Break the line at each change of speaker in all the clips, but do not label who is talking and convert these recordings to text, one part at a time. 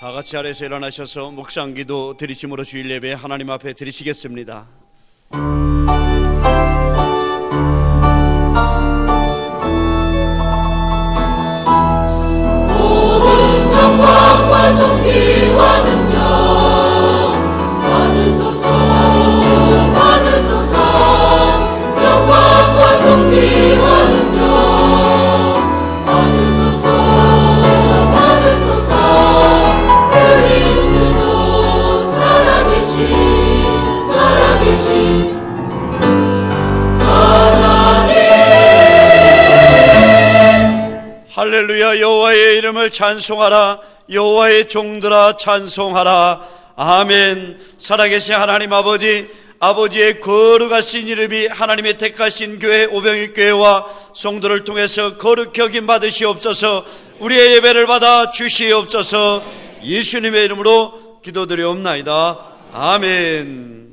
다 같이 아래서 일어나셔서 묵상기도 드리심으로 주일 예배 하나님 앞에 드리시겠습니다.
모든 영광과 존귀와 능력 받으소서 받으소서. 영광과 존귀와 능력 받으소서 받으소서. 그리스도 살아계신 하나님.
할렐루야. 여호와의 이름을 찬송하라. 여호와의 종들아 찬송하라. 아멘. 살아계신 하나님 아버지, 아버지의 거룩하신 이름이 하나님의 택하신 교회 오병이교회와 성도를 통해서 거룩히 여김 받으시옵소서. 우리의 예배를 받아 주시옵소서. 예수님의 이름으로 기도드리옵나이다. 아멘.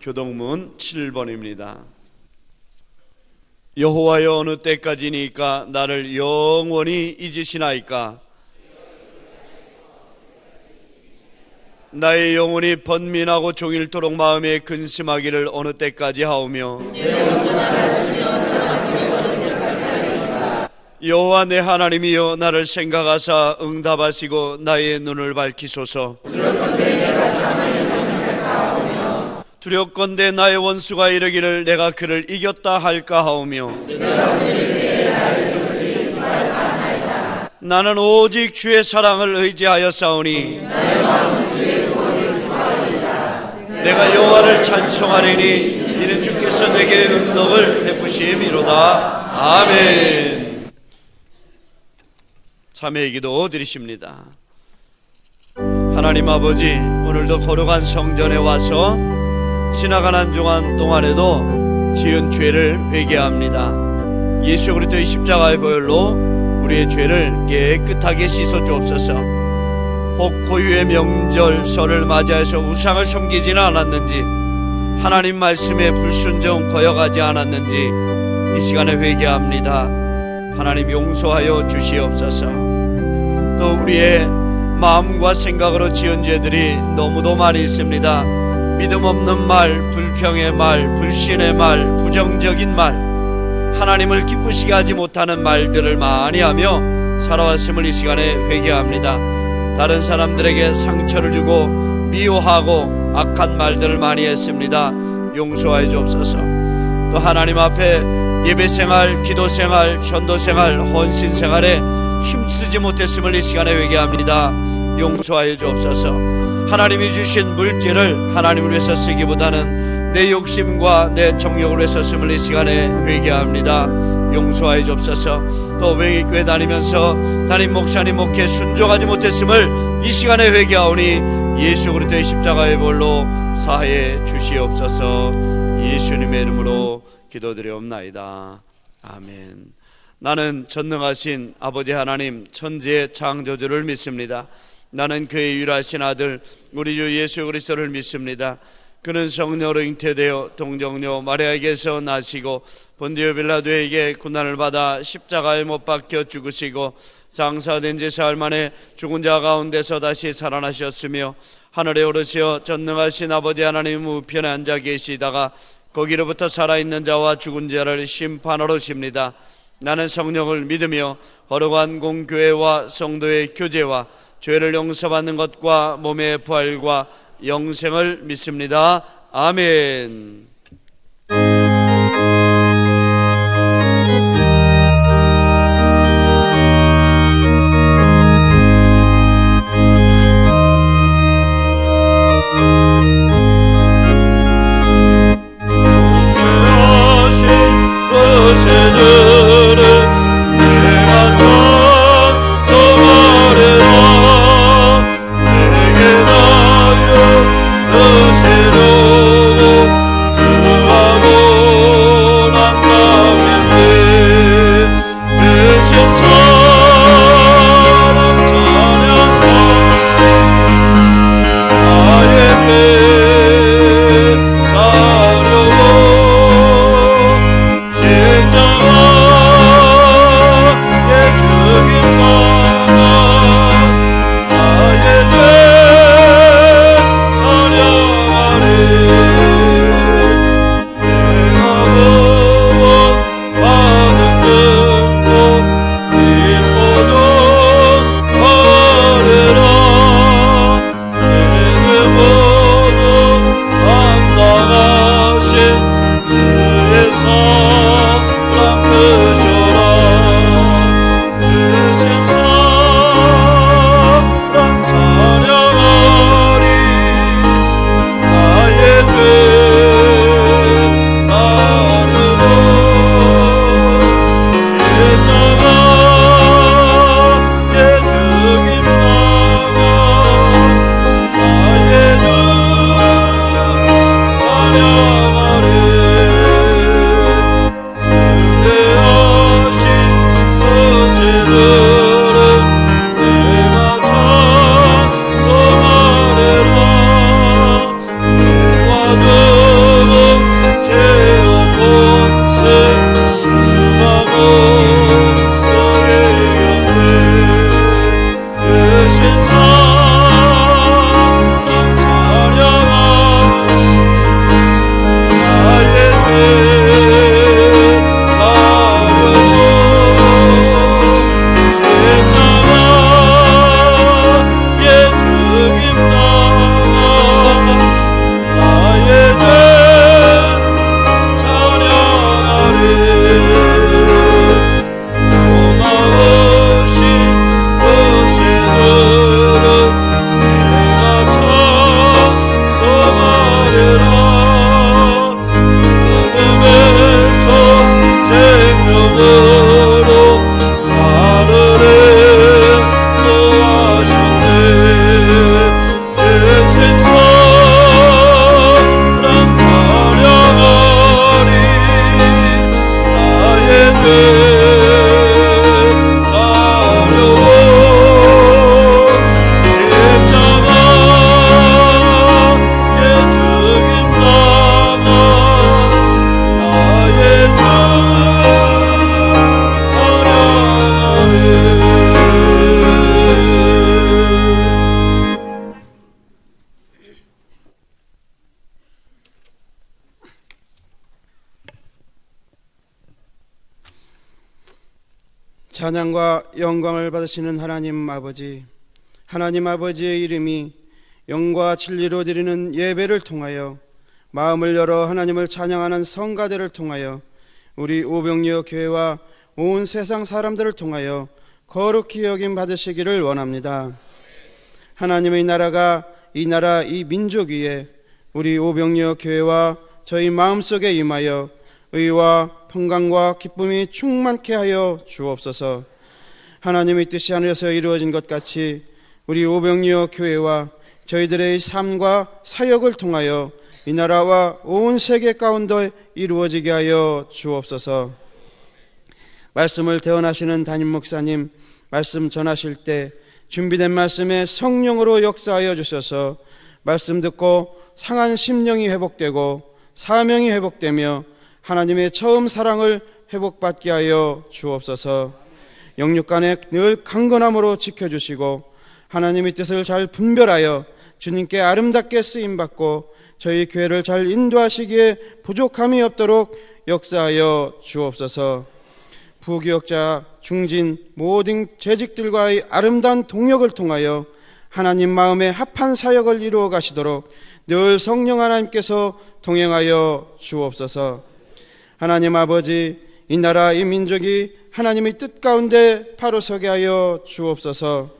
교동문 7번입니다. 여호와여 어느 때까지니까 나를 영원히 잊으시나이까. 나의 영혼이 번민하고 종일토록 마음에 근심하기를 어느 때까지 하오며. 여호와 내 하나님이여 나를 생각하사 응답하시고 나의 눈을 밝히소서. 두렵건대 나의 원수가 이르기를 내가 그를 이겼다 할까 하오며. 나는 오직 주의 사랑을 의지하여 싸우니 내가 여호와를 찬송하리니 이는 주께서 내게 은덕을 베푸심이로다. 아멘. 참회의 기도 드리십니다. 하나님 아버지, 오늘도 거룩한 성전에 와서 지나간 한 주간 동안에도 지은 죄를 회개합니다. 예수 그리스도의 십자가의 보혈로 우리의 죄를 깨끗하게 씻어 주옵소서. 혹 고유의 명절 설을 맞이해서 우상을 섬기지는 않았는지, 하나님 말씀에 불순종 거역하지 않았는지 이 시간에 회개합니다. 하나님 용서하여 주시옵소서. 또 우리의 마음과 생각으로 지은 죄들이 너무도 많이 있습니다. 믿음 없는 말, 불평의 말, 불신의 말, 부정적인 말, 하나님을 기쁘시게 하지 못하는 말들을 많이 하며 살아왔음을 이 시간에 회개합니다. 다른 사람들에게 상처를 주고 미워하고 악한 말들을 많이 했습니다. 용서하여 주옵소서. 또 하나님 앞에 예배생활, 기도생활, 전도생활, 헌신생활에 힘쓰지 못했음을 이 시간에 회개합니다. 용서하여 주옵소서. 하나님이 주신 물질을 하나님을 위해서 쓰기보다는 내 욕심과 내 정욕을 위해서 쓰음을 이 시간에 회개합니다. 용서하여 주옵소서. 또 맹익교회 다니면서 담임 목사님 목회에 순종하지 못했음을 이 시간에 회개하오니 예수 그리스도의 십자가의 볼로 사하여 주시옵소서. 예수님의 이름으로 기도드리옵나이다. 아멘. 나는 전능하신 아버지 하나님 천지의 창조주를 믿습니다. 나는 그의 유일하신 아들 우리 주 예수 그리스도를 믿습니다. 그는 성령으로 잉태되어 동정녀 마리아에게서 나시고 본디오 빌라도에게 고난을 받아 십자가에 못 박혀 죽으시고 장사된 지 사흘 만에 죽은 자 가운데서 다시 살아나셨으며 하늘에 오르시어 전능하신 아버지 하나님 우편에 앉아 계시다가 거기로부터 살아있는 자와 죽은 자를 심판하러 오십니다. 나는 성령을 믿으며 거룩한 공교회와 성도의 교제와 죄를 용서받는 것과 몸의 부활과 영생을 믿습니다. 아멘.
찬양과 영광을 받으시는 하나님 아버지의 이름이 영과 진리로 드리는 예배를 통하여 마음을 열어 하나님을 찬양하는 성가대를 통하여 우리 오병리어 교회와 온 세상 사람들을 통하여 거룩히 여김 받으시기를 원합니다. 하나님의 나라가 이 나라 이 민족 위에 우리 오병리어 교회와 저희 마음속에 임하여 의와 평강과 기쁨이 충만케 하여 주옵소서. 하나님의 뜻이 하늘에서 이루어진 것 같이 우리 오병리어 교회와 저희들의 삶과 사역을 통하여 이 나라와 온 세계 가운데 이루어지게 하여 주옵소서. 말씀을 대언하시는 담임 목사님, 말씀 전하실 때 준비된 말씀에 성령으로 역사하여 주셔서 말씀 듣고 상한 심령이 회복되고 사명이 회복되며 하나님의 처음 사랑을 회복받게 하여 주옵소서. 영육간에 늘 강건함으로 지켜주시고 하나님의 뜻을 잘 분별하여 주님께 아름답게 쓰임받고 저희 교회를 잘 인도하시기에 부족함이 없도록 역사하여 주옵소서. 부교역자, 중진, 모든 재직들과의 아름다운 동역을 통하여 하나님 마음에 합한 사역을 이루어 가시도록 늘 성령 하나님께서 동행하여 주옵소서. 하나님 아버지, 이 나라 이 민족이 하나님의 뜻 가운데 바로 서게 하여 주옵소서.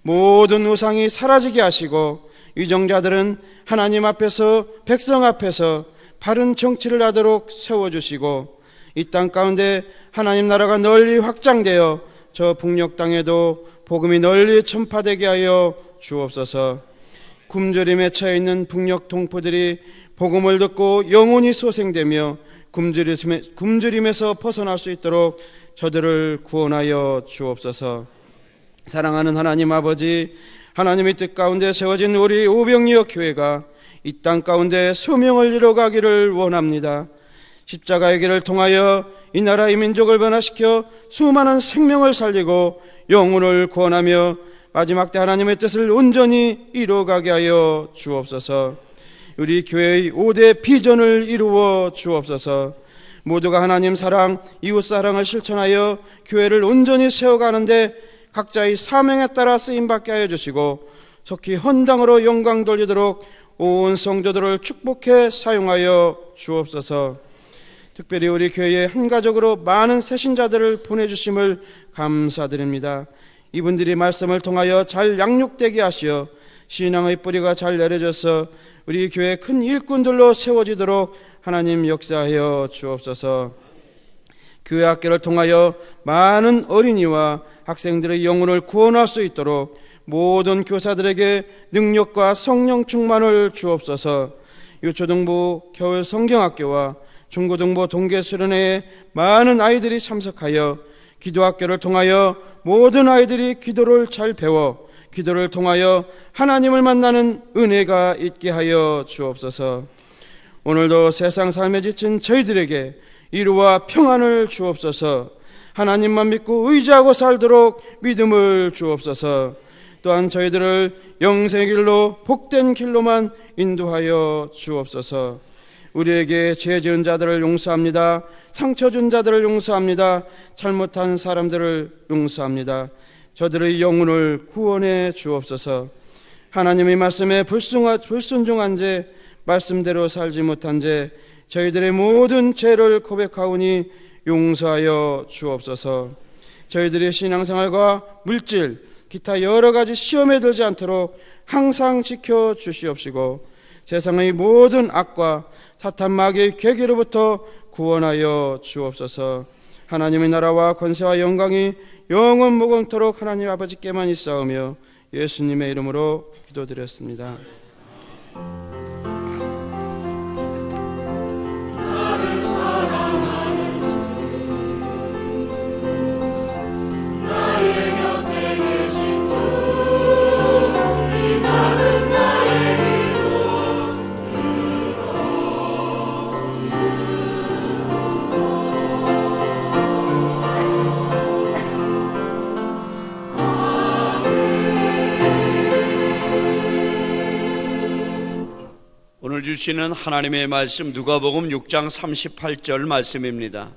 모든 우상이 사라지게 하시고 위정자들은 하나님 앞에서 백성 앞에서 바른 정치를 하도록 세워주시고 이 땅 가운데 하나님 나라가 널리 확장되어 저 북녘 땅에도 복음이 널리 전파되게 하여 주옵소서. 굶주림에 처해 있는 북녘 동포들이 복음을 듣고 영혼이 소생되며 굶주림에서 벗어날 수 있도록 저들을 구원하여 주옵소서. 사랑하는 하나님 아버지, 하나님의 뜻 가운데 세워진 우리 오병리어 교회가 이 땅 가운데 소명을 이뤄가기를 원합니다. 십자가의 길을 통하여 이 나라 이 민족을 변화시켜 수많은 생명을 살리고 영혼을 구원하며 마지막 때 하나님의 뜻을 온전히 이루어가게 하여 주옵소서. 우리 교회의 5대 비전을 이루어 주옵소서. 모두가 하나님 사랑, 이웃 사랑을 실천하여 교회를 온전히 세워가는데 각자의 사명에 따라 쓰임받게 하여 주시고 속히 헌당으로 영광 돌리도록 온 성도들을 축복해 사용하여 주옵소서. 특별히 우리 교회에 한 가족으로 많은 새신자들을 보내주심을 감사드립니다. 이분들이 말씀을 통하여 잘 양육되게 하시어 신앙의 뿌리가 잘 내려져서 우리 교회 큰 일꾼들로 세워지도록 하나님 역사하여 주옵소서. 교회 학교를 통하여 많은 어린이와 학생들의 영혼을 구원할 수 있도록 모든 교사들에게 능력과 성령 충만을 주옵소서. 유초등부 겨울 성경학교와 중고등부 동계수련회에 많은 아이들이 참석하여 기도학교를 통하여 모든 아이들이 기도를 잘 배워 기도를 통하여 하나님을 만나는 은혜가 있게 하여 주옵소서. 오늘도 세상 삶에 지친 저희들에게 위로와 평안을 주옵소서. 하나님만 믿고 의지하고 살도록 믿음을 주옵소서. 또한 저희들을 영생의 길로 복된 길로만 인도하여 주옵소서. 우리에게 죄 지은 자들을 용서합니다. 상처 준 자들을 용서합니다. 잘못한 사람들을 용서합니다. 저들의 영혼을 구원해 주옵소서. 하나님의 말씀에 불순종한 죄, 말씀대로 살지 못한 죄, 저희들의 모든 죄를 고백하오니 용서하여 주옵소서. 저희들의 신앙생활과 물질, 기타 여러 가지 시험에 들지 않도록 항상 지켜 주시옵시고 세상의 모든 악과 사탄 마귀의 계기로부터 구원하여 주옵소서. 하나님의 나라와 권세와 영광이 영원 무궁토록 하나님 아버지께만 있사오며 예수님의 이름으로 기도드렸습니다.
오늘 주시는 하나님의 말씀 누가복음 6장 38절 말씀입니다.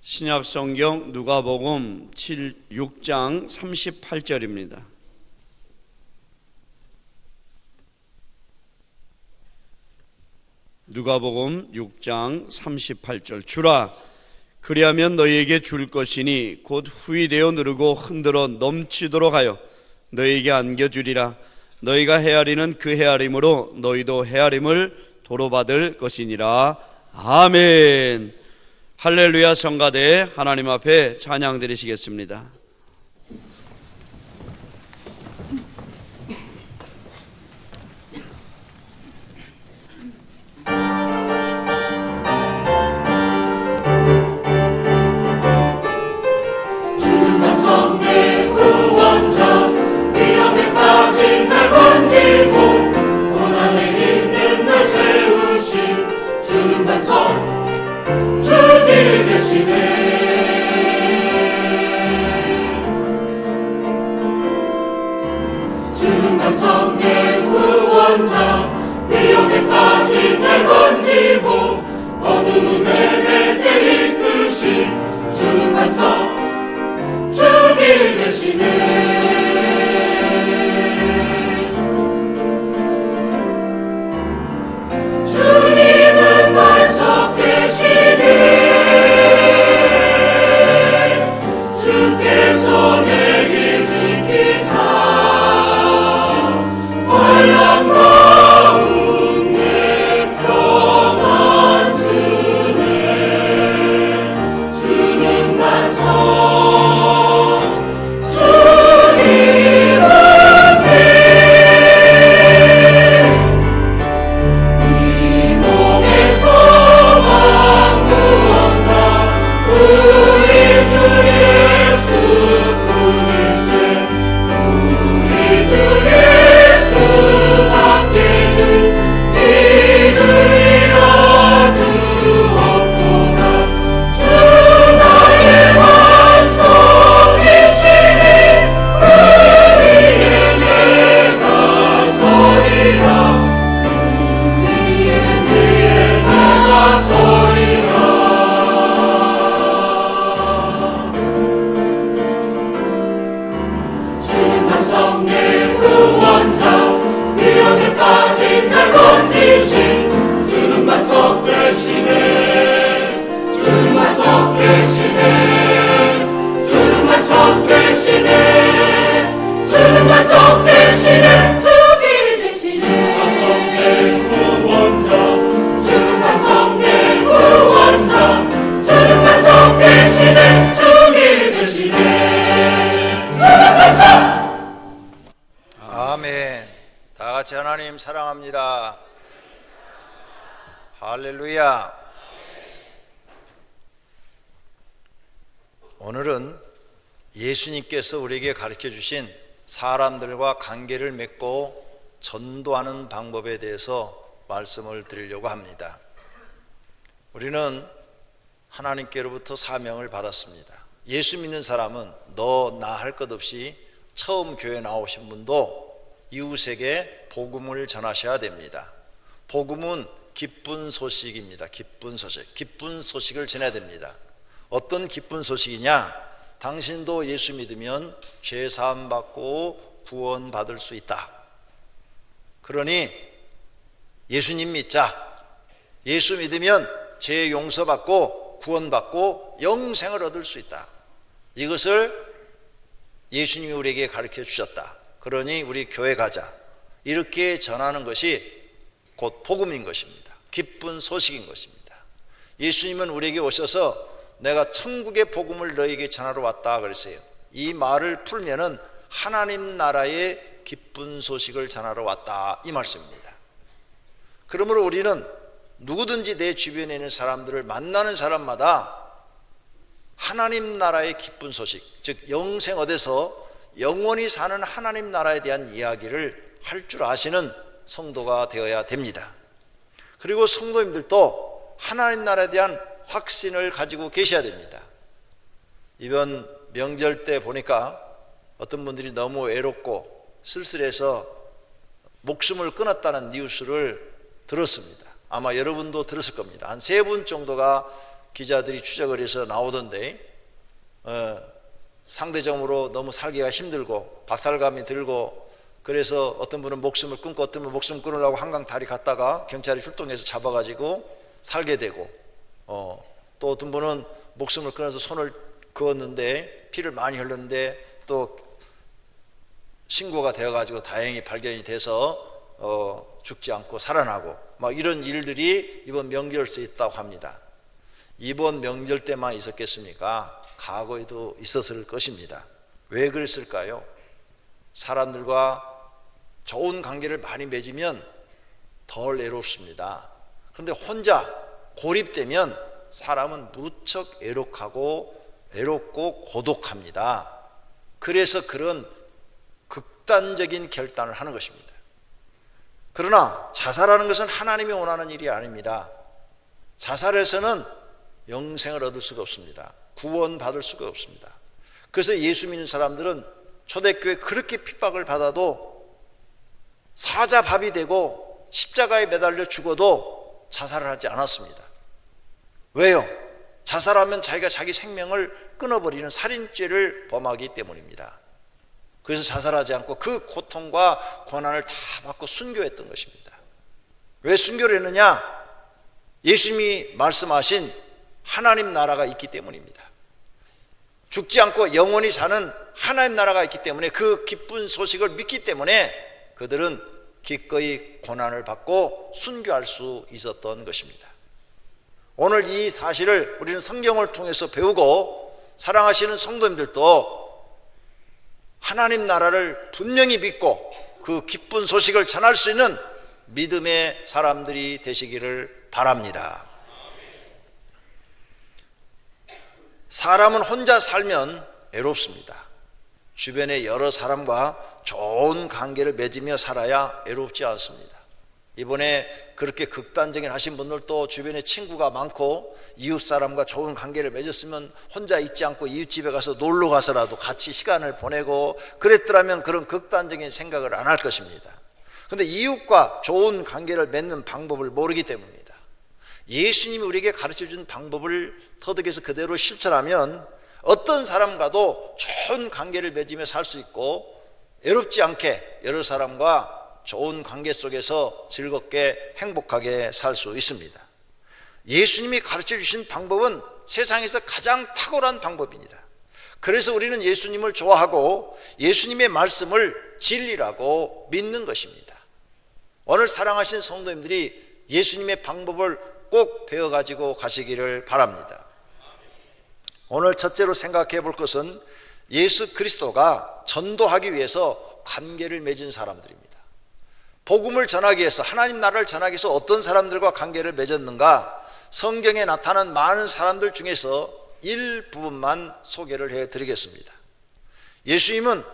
신약성경 누가복음 6장 38절입니다. 누가복음 6장 38절 주라 그리하면 너희에게 줄 것이니 곧 후이되어 누르고 흔들어 넘치도록 하여 너희에게 안겨주리라. 너희가 헤아리는 그 헤아림으로 너희도 헤아림을 도로받을 것이니라. 아멘. 할렐루야. 성가대 하나님 앞에 찬양 드리시겠습니다.
주는 반석 내 구원자 위험에 빠진 날 건지고 어두움에 내 이끄신 주는 반석 주 길 되시네. 주님은 반석 되시네. 주께서 내 길 지키사 환난 가운데 평안 주네. 주는 반석 주님은 이 몸에서 만구한다. 우리 주 예수뿐이세. 우리 주 예수밖에는 믿으리 아주 없구나. 주 나의 반석이시니 그 위에 내가 서리라. 그 위에 내가 서리라. 주는 반석 내 구원자 위험에 빠진 날 건지신 주는 반석 되시네. 주는 반석 되시네. 주는 반석 되시네. 주는 반석 되시네. 주길 되시네. 반석 내 구원자 주는 반석 내 구원자 주는 반석 되시네. 주길 되시네. 주는 반석.
아멘. 다 같이 하나님 사랑합니다. 할렐루야. 오늘은 예수님께서 우리에게 가르쳐 주신 사람들과 관계를 맺고 전도하는 방법에 대해서 말씀을 드리려고 합니다. 우리는 하나님께로부터 사명을 받았습니다. 예수 믿는 사람은 너 나 할 것 없이 처음 교회 나오신 분도 이웃에게 복음을 전하셔야 됩니다. 복음은 기쁜 소식입니다. 기쁜 소식. 기쁜 소식을 전해야 됩니다. 어떤 기쁜 소식이냐? 당신도 예수 믿으면 죄 사함 받고 구원 받을 수 있다. 그러니 예수님 믿자. 예수 믿으면 죄 용서받고 구원받고 영생을 얻을 수 있다. 이것을 예수님이 우리에게 가르쳐 주셨다. 그러니 우리 교회 가자. 이렇게 전하는 것이 곧 복음인 것입니다. 기쁜 소식인 것입니다. 예수님은 우리에게 오셔서 내가 천국의 복음을 너에게 전하러 왔다 그랬어요. 이 말을 풀면은 하나님 나라의 기쁜 소식을 전하러 왔다 이 말씀입니다. 그러므로 우리는 누구든지 내 주변에 있는 사람들을 만나는 사람마다 하나님 나라의 기쁜 소식, 즉 영생 얻어서 영원히 사는 하나님 나라에 대한 이야기를 할 줄 아시는 성도가 되어야 됩니다. 그리고 성도님들도 하나님 나라에 대한 확신을 가지고 계셔야 됩니다. 이번 명절 때 보니까 어떤 분들이 너무 외롭고 쓸쓸해서 목숨을 끊었다는 뉴스를 들었습니다. 아마 여러분도 들었을 겁니다. 한 3분 정도가 기자들이 추적을 해서 나오던데 상대적으로 너무 살기가 힘들고 박탈감이 들고 그래서 어떤 분은 목숨을 끊고 어떤 분은 목숨 끊으려고 한강 다리 갔다가 경찰이 출동해서 잡아가지고 살게 되고, 또 어떤 분은 목숨을 끊어서 손을 그었는데 피를 많이 흘렸는데 또 신고가 되어가지고 다행히 발견이 돼서 죽지 않고 살아나고, 막 이런 일들이 이번 명절에 있다고 합니다. 이번 명절 때만 있었겠습니까? 과거에도 있었을 것입니다. 왜 그랬을까요? 사람들과 좋은 관계를 많이 맺으면 덜 외롭습니다. 그런데 혼자 고립되면 사람은 무척 외롭고 고독합니다. 그래서 그런 극단적인 결단을 하는 것입니다. 그러나 자살하는 것은 하나님이 원하는 일이 아닙니다. 자살해서는 영생을 얻을 수가 없습니다. 구원받을 수가 없습니다. 그래서 예수 믿는 사람들은 초대교회 그렇게 핍박을 받아도 사자밥이 되고 십자가에 매달려 죽어도 자살을 하지 않았습니다. 왜요? 자살하면 자기가 자기 생명을 끊어버리는 살인죄를 범하기 때문입니다. 그래서 자살하지 않고 그 고통과 고난을 다 받고 순교했던 것입니다. 왜 순교를 했느냐? 예수님이 말씀하신 하나님 나라가 있기 때문입니다. 죽지 않고 영원히 사는 하나님 나라가 있기 때문에, 그 기쁜 소식을 믿기 때문에 그들은 기꺼이 고난을 받고 순교할 수 있었던 것입니다. 오늘 이 사실을 우리는 성경을 통해서 배우고 사랑하시는 성도님들도 하나님 나라를 분명히 믿고 그 기쁜 소식을 전할 수 있는 믿음의 사람들이 되시기를 바랍니다. 사람은 혼자 살면 외롭습니다. 주변에 여러 사람과 좋은 관계를 맺으며 살아야 외롭지 않습니다. 이번에 그렇게 극단적인 하신 분들도 주변에 친구가 많고 이웃 사람과 좋은 관계를 맺었으면 혼자 있지 않고 이웃집에 가서 놀러 가서라도 같이 시간을 보내고 그랬더라면 그런 극단적인 생각을 안 할 것입니다. 그런데 이웃과 좋은 관계를 맺는 방법을 모르기 때문입니다. 예수님이 우리에게 가르쳐준 방법을 터득해서 그대로 실천하면 어떤 사람과도 좋은 관계를 맺으며 살 수 있고 외롭지 않게 여러 사람과 좋은 관계 속에서 즐겁게 행복하게 살 수 있습니다. 예수님이 가르쳐 주신 방법은 세상에서 가장 탁월한 방법입니다. 그래서 우리는 예수님을 좋아하고 예수님의 말씀을 진리라고 믿는 것입니다. 오늘 사랑하신 성도님들이 예수님의 방법을 꼭 배워가지고 가시기를 바랍니다. 오늘 첫째로 생각해 볼 것은 예수 그리스도가 전도하기 위해서 관계를 맺은 사람들입니다. 복음을 전하기 위해서, 하나님 나라를 전하기 위해서 어떤 사람들과 관계를 맺었는가? 성경에 나타난 많은 사람들 중에서 일부분만 소개를 해드리겠습니다. 예수님은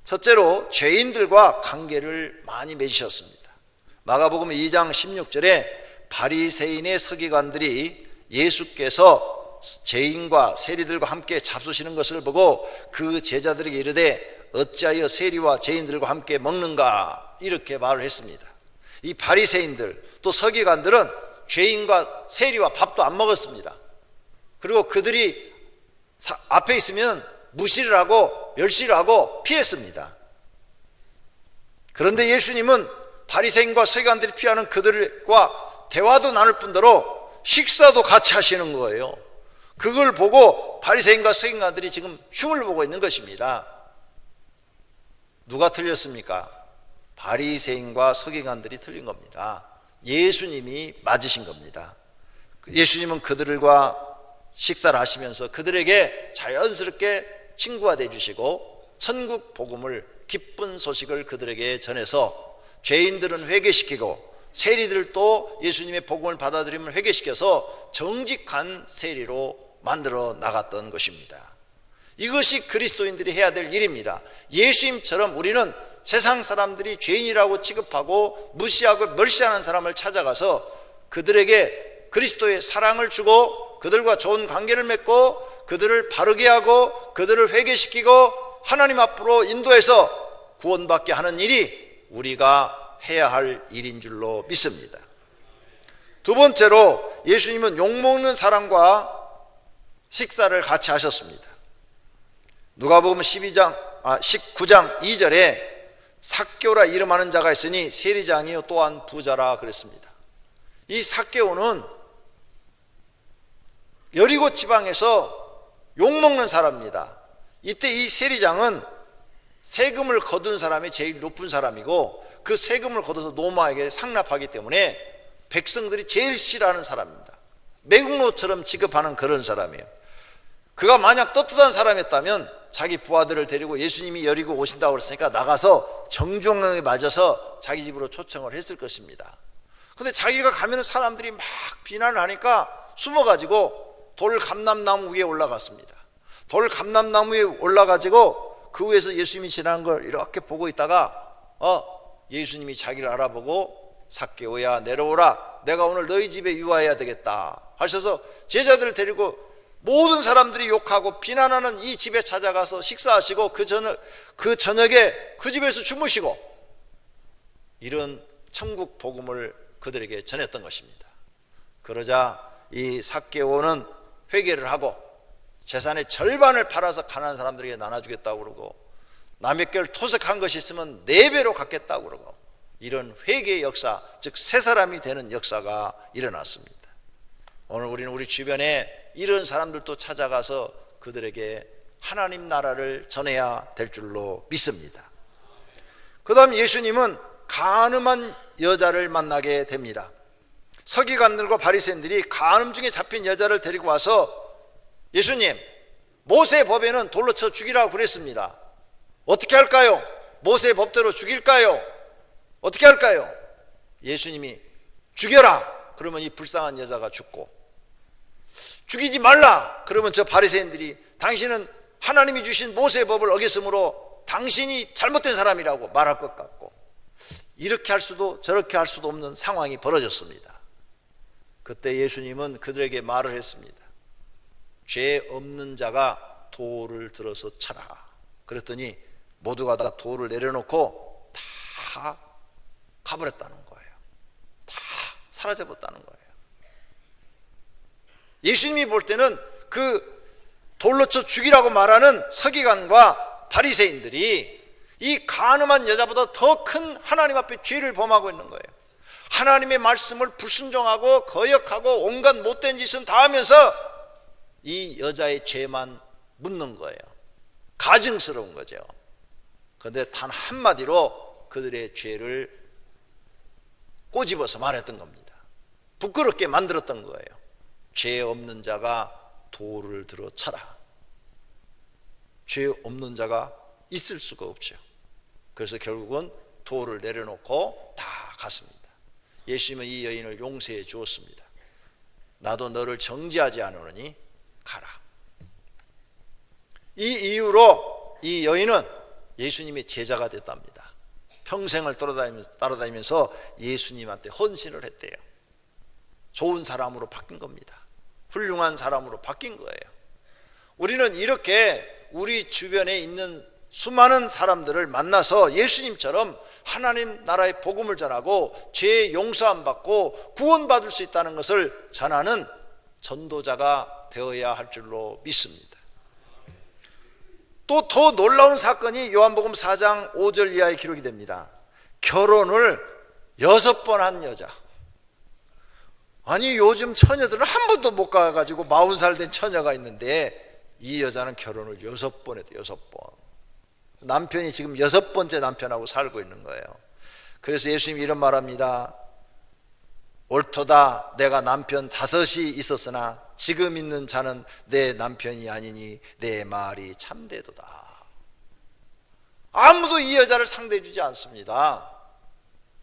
첫째로 죄인들과 관계를 많이 맺으셨습니다. 마가복음 2장 16절에 바리새인의 서기관들이 예수께서 죄인과 세리들과 함께 잡수시는 것을 보고 그 제자들에게 이르되 어찌하여 세리와 죄인들과 함께 먹는가? 이렇게 말을 했습니다. 이 바리새인들 또 서기관들은 죄인과 세리와 밥도 안 먹었습니다. 그리고 그들이 앞에 있으면 무시를 하고 멸시를 하고 피했습니다. 그런데 예수님은 바리새인과 서기관들이 피하는 그들과 대화도 나눌 뿐더러 식사도 같이 하시는 거예요. 그걸 보고 바리새인과 서기관들이 지금 흉을 보고 있는 것입니다. 누가 틀렸습니까? 바리새인과 서기관들이 틀린 겁니다. 예수님이 맞으신 겁니다. 예수님은 그들과 식사를 하시면서 그들에게 자연스럽게 친구가 되어주시고 천국 복음을, 기쁜 소식을 그들에게 전해서 죄인들은 회개시키고 세리들도 예수님의 복음을 받아들이면 회개시켜서 정직한 세리로 만들어 나갔던 것입니다. 이것이 그리스도인들이 해야 될 일입니다. 예수님처럼 우리는 세상 사람들이 죄인이라고 취급하고 무시하고 멸시하는 사람을 찾아가서 그들에게 그리스도의 사랑을 주고 그들과 좋은 관계를 맺고 그들을 바르게 하고 그들을 회개시키고 하나님 앞으로 인도해서 구원받게 하는 일이 우리가 해야 할 일인 줄로 믿습니다. 두 번째로 예수님은 욕먹는 사람과 식사를 같이 하셨습니다. 누가복음 19장 2절에 삭개오라 이름하는 자가 있으니 세리장이요 또한 부자라 그랬습니다. 이 삭개오는 여리고 지방에서 욕먹는 사람입니다. 이때 이 세리장은 세금을 거둔 사람이 제일 높은 사람이고 그 세금을 거둬서 노마에게 상납하기 때문에 백성들이 제일 싫어하는 사람입니다. 매국노처럼 취급하는 그런 사람이에요. 그가 만약 떳떳한 사람이었다면 자기 부하들을 데리고 예수님이 여리고 오신다고 그랬으니까 나가서 정중하게 맞아서 자기 집으로 초청을 했을 것입니다. 근데 자기가 가면 사람들이 막 비난을 하니까 숨어가지고 돌 감람나무 위에 올라갔습니다. 돌 감람나무 위에 올라가지고 그 위에서 예수님이 지나는 걸 이렇게 보고 있다가 예수님이 자기를 알아보고 삭개오야 내려오라, 내가 오늘 너희 집에 유하해야 되겠다 하셔서 제자들을 데리고 모든 사람들이 욕하고 비난하는 이 집에 찾아가서 식사하시고 그 저녁에 그 집에서 주무시고 이런 천국 복음을 그들에게 전했던 것입니다. 그러자 이 삭개오는 회개를 하고 재산의 절반을 팔아서 가난한 사람들에게 나눠주겠다고 그러고 남의 걸 토색한 것이 있으면 4배로 갚겠다고 그러고 이런 회개의 역사, 즉 새 사람이 되는 역사가 일어났습니다. 오늘 우리는 우리 주변에 이런 사람들도 찾아가서 그들에게 하나님 나라를 전해야 될 줄로 믿습니다. 그 다음 예수님은 간음한 여자를 만나게 됩니다. 서기관들과 바리새인들이 간음 중에 잡힌 여자를 데리고 와서 예수님, 모세 법에는 돌로 쳐 죽이라고 그랬습니다. 어떻게 할까요? 모세 법대로 죽일까요? 어떻게 할까요? 예수님이 죽여라 그러면 이 불쌍한 여자가 죽고, 죽이지 말라 그러면 저 바리새인들이 당신은 하나님이 주신 모세 법을 어겼으므로 당신이 잘못된 사람이라고 말할 것 같고, 이렇게 할 수도 저렇게 할 수도 없는 상황이 벌어졌습니다. 그때 예수님은 그들에게 말을 했습니다. 죄 없는 자가 돌을 들어서 쳐라. 그랬더니 모두가 다 돌을 내려놓고 다 가버렸다는 거예요. 다 사라져버렸다는 거예요. 예수님이 볼 때는 그 돌로 쳐 죽이라고 말하는 서기관과 바리새인들이 이 간음한 여자보다 더 큰 하나님 앞에 죄를 범하고 있는 거예요. 하나님의 말씀을 불순종하고 거역하고 온갖 못된 짓은 다 하면서 이 여자의 죄만 묻는 거예요. 가증스러운 거죠. 그런데 단 한마디로 그들의 죄를 꼬집어서 말했던 겁니다. 부끄럽게 만들었던 거예요. 죄 없는 자가 돌을 들어 쳐라. 죄 없는 자가 있을 수가 없죠. 그래서 결국은 돌을 내려놓고 다 갔습니다. 예수님은 이 여인을 용서해 주었습니다. 나도 너를 정죄하지 않으니 가라. 이 이유로 이 여인은 예수님의 제자가 됐답니다. 평생을 따라다니면서 예수님한테 헌신을 했대요. 좋은 사람으로 바뀐 겁니다. 훌륭한 사람으로 바뀐 거예요. 우리는 이렇게 우리 주변에 있는 수많은 사람들을 만나서 예수님처럼 하나님 나라의 복음을 전하고 죄 용서함 받고 구원받을 수 있다는 것을 전하는 전도자가 되어야 할 줄로 믿습니다. 또 더 놀라운 사건이 요한복음 4장 5절 이하에 기록이 됩니다. 결혼을 6번 한 여자. 아니 요즘 처녀들은 한 번도 못 가가지고 40살 된 처녀가 있는데 이 여자는 결혼을 6번 했대요. 6번. 남편이 지금 6번째 남편하고 살고 있는 거예요. 그래서 예수님이 이런 말합니다. 옳도다. 내가 남편 5이 있었으나 지금 있는 자는 내 남편이 아니니 내 말이 참되도다. 아무도 이 여자를 상대해 주지 않습니다.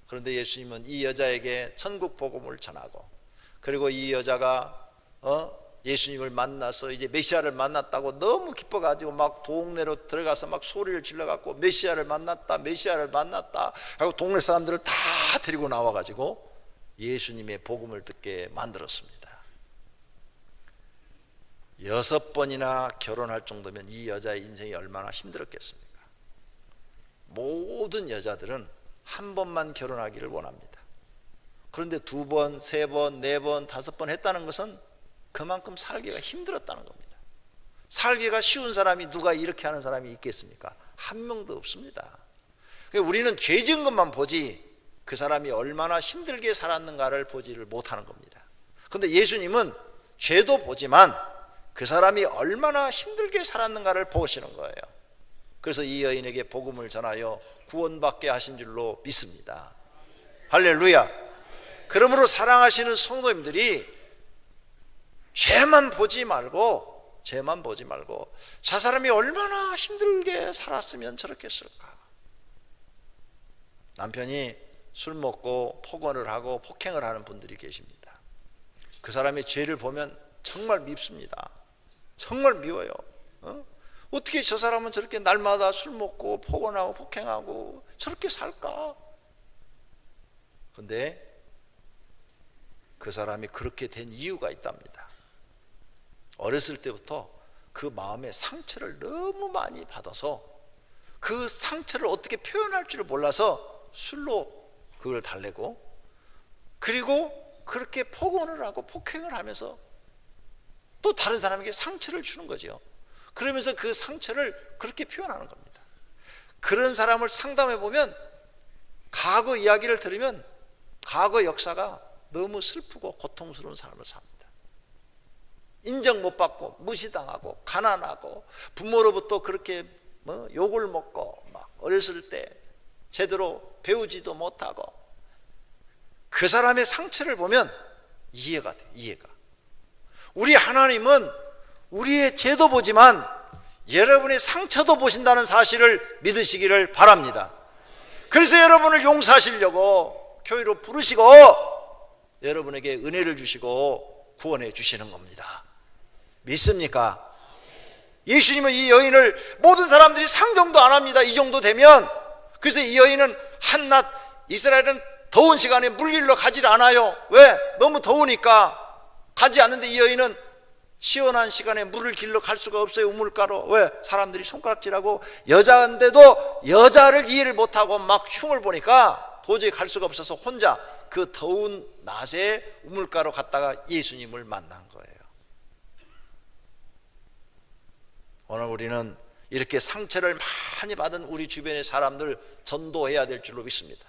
그런데 예수님은 이 여자에게 천국 복음을 전하고, 그리고 이 여자가 예수님을 만나서 이제 메시아를 만났다고 너무 기뻐가지고 막 동네로 들어가서 막 소리를 질러갖고 메시아를 만났다 메시아를 만났다 하고 동네 사람들을 다 데리고 나와가지고 예수님의 복음을 듣게 만들었습니다. 6번이나 결혼할 정도면 이 여자의 인생이 얼마나 힘들었겠습니까? 모든 여자들은 한 번만 결혼하기를 원합니다. 그런데 2번, 3번, 4번, 5번 했다는 것은 그만큼 살기가 힘들었다는 겁니다. 살기가 쉬운 사람이 누가 이렇게 하는 사람이 있겠습니까? 한 명도 없습니다. 우리는 죄 지은 것만 보지 그 사람이 얼마나 힘들게 살았는가를 보지를 못하는 겁니다. 그런데 예수님은 죄도 보지만 그 사람이 얼마나 힘들게 살았는가를 보시는 거예요. 그래서 이 여인에게 복음을 전하여 구원받게 하신 줄로 믿습니다. 할렐루야. 그러므로 사랑하시는 성도님들이 죄만 보지 말고 저 사람이 얼마나 힘들게 살았으면 저렇겠을까. 남편이 술 먹고 폭언을 하고 폭행을 하는 분들이 계십니다. 그 사람의 죄를 보면 정말 밉습니다. 정말 미워요. 어떻게 저 사람은 저렇게 날마다 술 먹고 폭언하고 폭행하고 저렇게 살까? 근데 그 사람이 그렇게 된 이유가 있답니다. 어렸을 때부터 그 마음의 상처를 너무 많이 받아서 그 상처를 어떻게 표현할 줄 몰라서 술로 그걸 달래고, 그리고 그렇게 폭언을 하고 폭행을 하면서 또 다른 사람에게 상처를 주는 거죠. 그러면서 그 상처를 그렇게 표현하는 겁니다. 그런 사람을 상담해 보면, 과거 이야기를 들으면 과거 역사가 너무 슬프고 고통스러운 삶을 삽니다. 인정 못 받고 무시당하고 가난하고 부모로부터 그렇게 욕을 먹고 막 어렸을 때 제대로 배우지도 못하고, 그 사람의 상처를 보면 이해가 돼. 이해가. 우리 하나님은 우리의 죄도 보지만 여러분의 상처도 보신다는 사실을 믿으시기를 바랍니다. 그래서 여러분을 용서하시려고 교회로 부르시고 여러분에게 은혜를 주시고 구원해 주시는 겁니다. 믿습니까? 예수님은 이 여인을 모든 사람들이 상종도 안 합니다. 이 정도 되면. 그래서 이 여인은 한낮, 이스라엘은 더운 시간에 물 길러 가지 않아요. 왜? 너무 더우니까 가지 않는데 이 여인은 시원한 시간에 물을 길러 갈 수가 없어요. 우물가로. 왜? 사람들이 손가락질하고, 여자인데도 여자를 이해를 못하고 막 흉을 보니까 도저히 갈 수가 없어서 혼자 그 더운 낮에 우물가로 갔다가 예수님을 만난 거예요. 오늘 우리는 이렇게 상처를 많이 받은 우리 주변의 사람들 전도해야 될 줄로 믿습니다.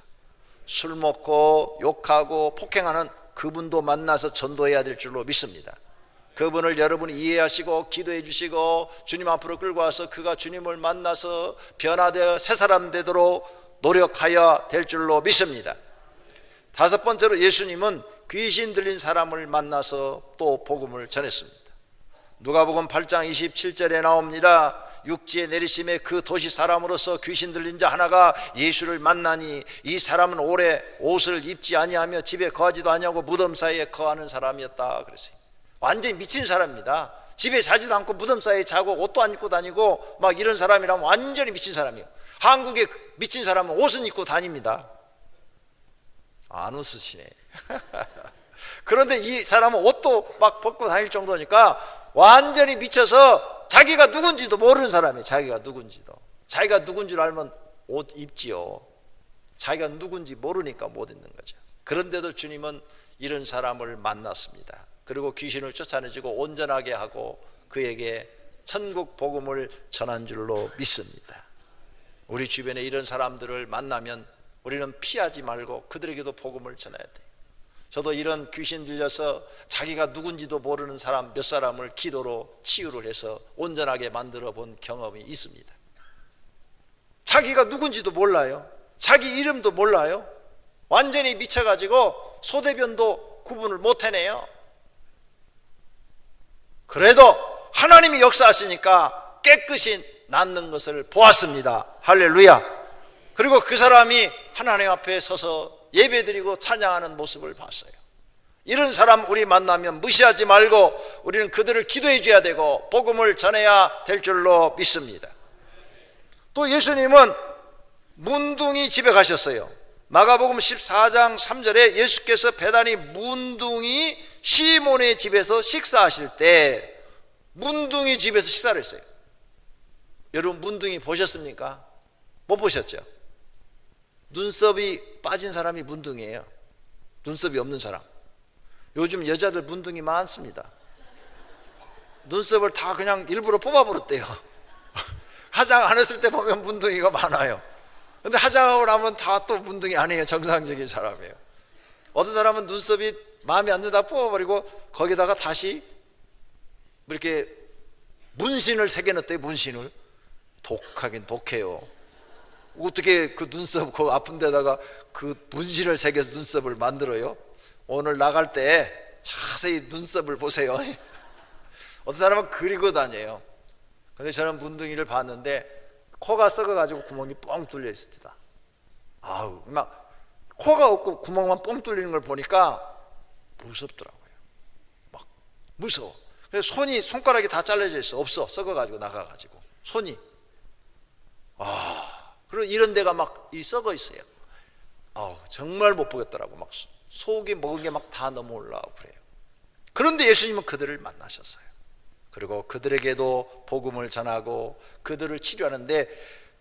술 먹고 욕하고 폭행하는 그분도 만나서 전도해야 될 줄로 믿습니다. 그분을 여러분이 이해하시고 기도해 주시고 주님 앞으로 끌고 와서 그가 주님을 만나서 변화되어 새 사람 되도록 노력하여야 될 줄로 믿습니다. 다섯 번째로 예수님은 귀신 들린 사람을 만나서 또 복음을 전했습니다. 누가복음 8장 27절에 나옵니다. 육지에 내리심에 그 도시 사람으로서 귀신 들린 자 하나가 예수를 만나니 이 사람은 오래 옷을 입지 아니하며 집에 거하지도 아니하고 무덤 사이에 거하는 사람이었다 그랬어요. 완전히 미친 사람입니다. 집에 자지도 않고 무덤 사이에 자고 옷도 안 입고 다니고 막 이런 사람이라면 완전히 미친 사람이에요. 한국에 미친 사람은 옷은 입고 다닙니다. 안 웃으시네. 그런데 이 사람은 옷도 막 벗고 다닐 정도니까 완전히 미쳐서 자기가 누군지도 모르는 사람이에요. 자기가 누군지를 알면 옷 입지요. 자기가 누군지 모르니까 못 입는 거죠. 그런데도 주님은 이런 사람을 만났습니다. 그리고 귀신을 쫓아내주고 온전하게 하고 그에게 천국 복음을 전한 줄로 믿습니다. 우리 주변에 이런 사람들을 만나면 우리는 피하지 말고 그들에게도 복음을 전해야 돼요. 저도 이런 귀신 들려서 자기가 누군지도 모르는 사람 몇 사람을 기도로 치유를 해서 온전하게 만들어 본 경험이 있습니다. 자기가 누군지도 몰라요. 자기 이름도 몰라요. 완전히 미쳐가지고 소대변도 구분을 못 해내요. 그래도 하나님이 역사하시니까 깨끗이 낫는 것을 보았습니다. 할렐루야. 그리고 그 사람이 하나님 앞에 서서 예배드리고 찬양하는 모습을 봤어요. 이런 사람 우리 만나면 무시하지 말고 우리는 그들을 기도해 줘야 되고 복음을 전해야 될 줄로 믿습니다. 또 예수님은 문둥이 집에 가셨어요. 마가복음 14장 3절에 예수께서 베다니 문둥이 시몬의 집에서 식사하실 때 문둥이 집에서 식사를 했어요. 여러분 문둥이 보셨습니까? 못 보셨죠? 눈썹이 빠진 사람이 문둥이에요. 눈썹이 없는 사람. 요즘 여자들 문둥이 많습니다. 눈썹을 다 그냥 일부러 뽑아버렸대요. 화장 안 했을 때 보면 문둥이가 많아요. 근데 화장하고 나면 다 또 문둥이 아니에요. 정상적인 사람이에요. 어떤 사람은 눈썹이 마음에 안 든다 뽑아버리고 거기다가 다시 이렇게 문신을 새겨놨대요. 문신을. 독하긴 독해요. 어떻게 그 눈썹 그 아픈 데다가 그 문신을 새겨서 눈썹을 만들어요? 오늘 나갈 때 자세히 눈썹을 보세요. 어떤 사람은 그리고 다녀요. 근데 저는 문둥이를 봤는데 코가 썩어가지고 구멍이 뻥 뚫려 있습니다. 아우, 막 코가 없고 구멍만 뻥 뚫리는 걸 보니까 무섭더라고요. 막 무서워. 그래서 손가락이 다 잘려져 있어. 없어. 썩어가지고 나가가지고 손이. 그리고 이런 데가 막 썩어 있어요. 정말 못 보겠더라고. 막 속에 먹은 게 막 다 넘어 올라오고 그래요. 그런데 예수님은 그들을 만나셨어요. 그리고 그들에게도 복음을 전하고 그들을 치료하는데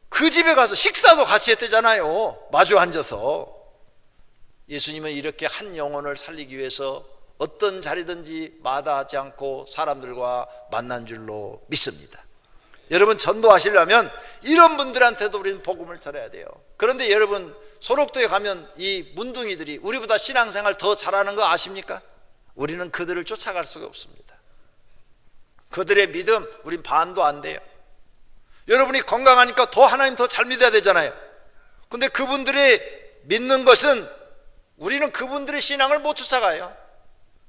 그 집에 가서 식사도 같이 했대잖아요. 마주 앉아서. 예수님은 이렇게 한 영혼을 살리기 위해서 어떤 자리든지 마다하지 않고 사람들과 만난 줄로 믿습니다. 여러분, 전도하시려면 이런 분들한테도 우리는 복음을 전해야 돼요. 그런데 여러분, 소록도에 가면 이 문둥이들이 우리보다 신앙생활 더 잘하는 거 아십니까? 우리는 그들을 쫓아갈 수가 없습니다. 그들의 믿음 우린 반도 안 돼요. 여러분이 건강하니까 더 하나님 더 잘 믿어야 되잖아요. 근데 그분들의 믿는 것은 우리는 그분들의 신앙을 못 쫓아가요.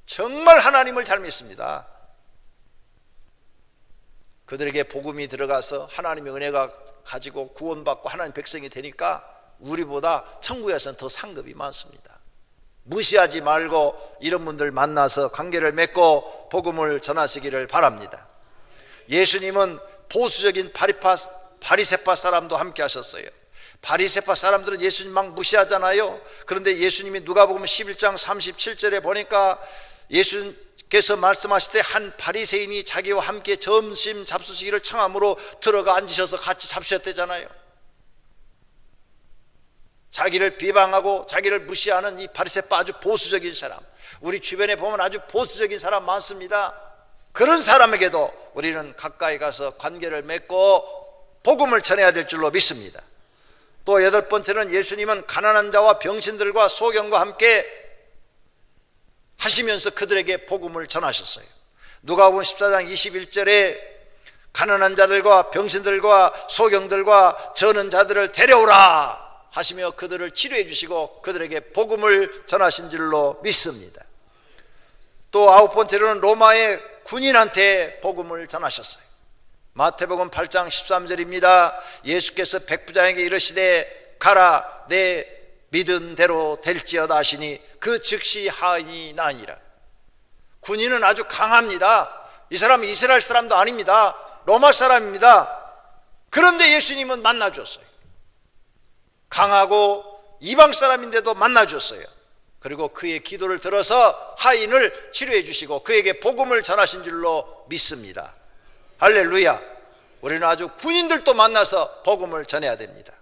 정말 하나님을 잘 믿습니다. 그들에게 복음이 들어가서 하나님의 은혜가 가지고 구원받고 하나님 백성이 되니까 우리보다 천국에서는 더 상급이 많습니다. 무시하지 말고 이런 분들 만나서 관계를 맺고 복음을 전하시기를 바랍니다. 예수님은 보수적인 바리새파 사람도 함께 하셨어요. 바리새파 사람들은 예수님 막 무시하잖아요. 그런데 예수님이 누가복음 11장 37절에 보니까 예수님께서 말씀하실 때 한 바리새인이 자기와 함께 점심 잡수시기를 청함으로 들어가 앉으셔서 같이 잡수셨대잖아요. 자기를 비방하고 자기를 무시하는 이 바리새파 아주 보수적인 사람, 우리 주변에 보면 아주 보수적인 사람 많습니다. 그런 사람에게도 우리는 가까이 가서 관계를 맺고 복음을 전해야 될 줄로 믿습니다. 또 8번째는 예수님은 가난한 자와 병신들과 소경과 함께 하시면서 그들에게 복음을 전하셨어요. 누가복음 14장 21절에 가난한 자들과 병신들과 소경들과 저는 자들을 데려오라 하시며 그들을 치료해 주시고 그들에게 복음을 전하신 줄로 믿습니다. 또 9번째로는 로마의 군인한테 복음을 전하셨어요. 마태복음 8장 13절입니다. 예수께서 백부장에게 이르시되 가라 내 믿은 대로 될지어다 하시니 그 즉시 하인이 나니라. 군인은 아주 강합니다. 이 사람은 이스라엘 사람도 아닙니다. 로마 사람입니다. 그런데 예수님은 만나줬어요. 강하고 이방 사람인데도 만나줬어요. 그리고 그의 기도를 들어서 하인을 치료해 주시고 그에게 복음을 전하신 줄로 믿습니다. 할렐루야. 우리는 아주 군인들도 만나서 복음을 전해야 됩니다.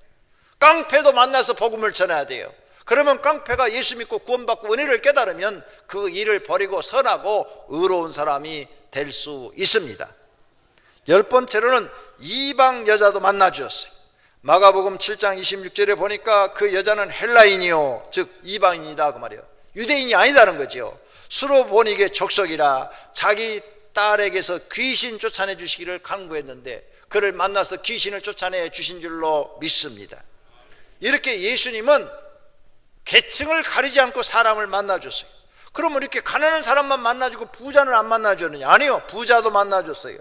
깡패도 만나서 복음을 전해야 돼요. 그러면 깡패가 예수 믿고 구원받고 은혜를 깨달으면 그 일을 버리고 선하고 의로운 사람이 될 수 있습니다. 10번째로는 이방 여자도 만나주었어요. 마가복음 7장 26절에 보니까 그 여자는 헬라인이요 즉 이방인이다 그 말이에요. 유대인이 아니다는 거죠. 수로보니게 족속이라 자기 딸에게서 귀신 쫓아내 주시기를 간구했는데 그를 만나서 귀신을 쫓아내 주신 줄로 믿습니다. 이렇게 예수님은 계층을 가리지 않고 사람을 만나줬어요. 그러면 이렇게 가난한 사람만 만나주고 부자는 안 만나줬느냐? 아니요, 부자도 만나줬어요.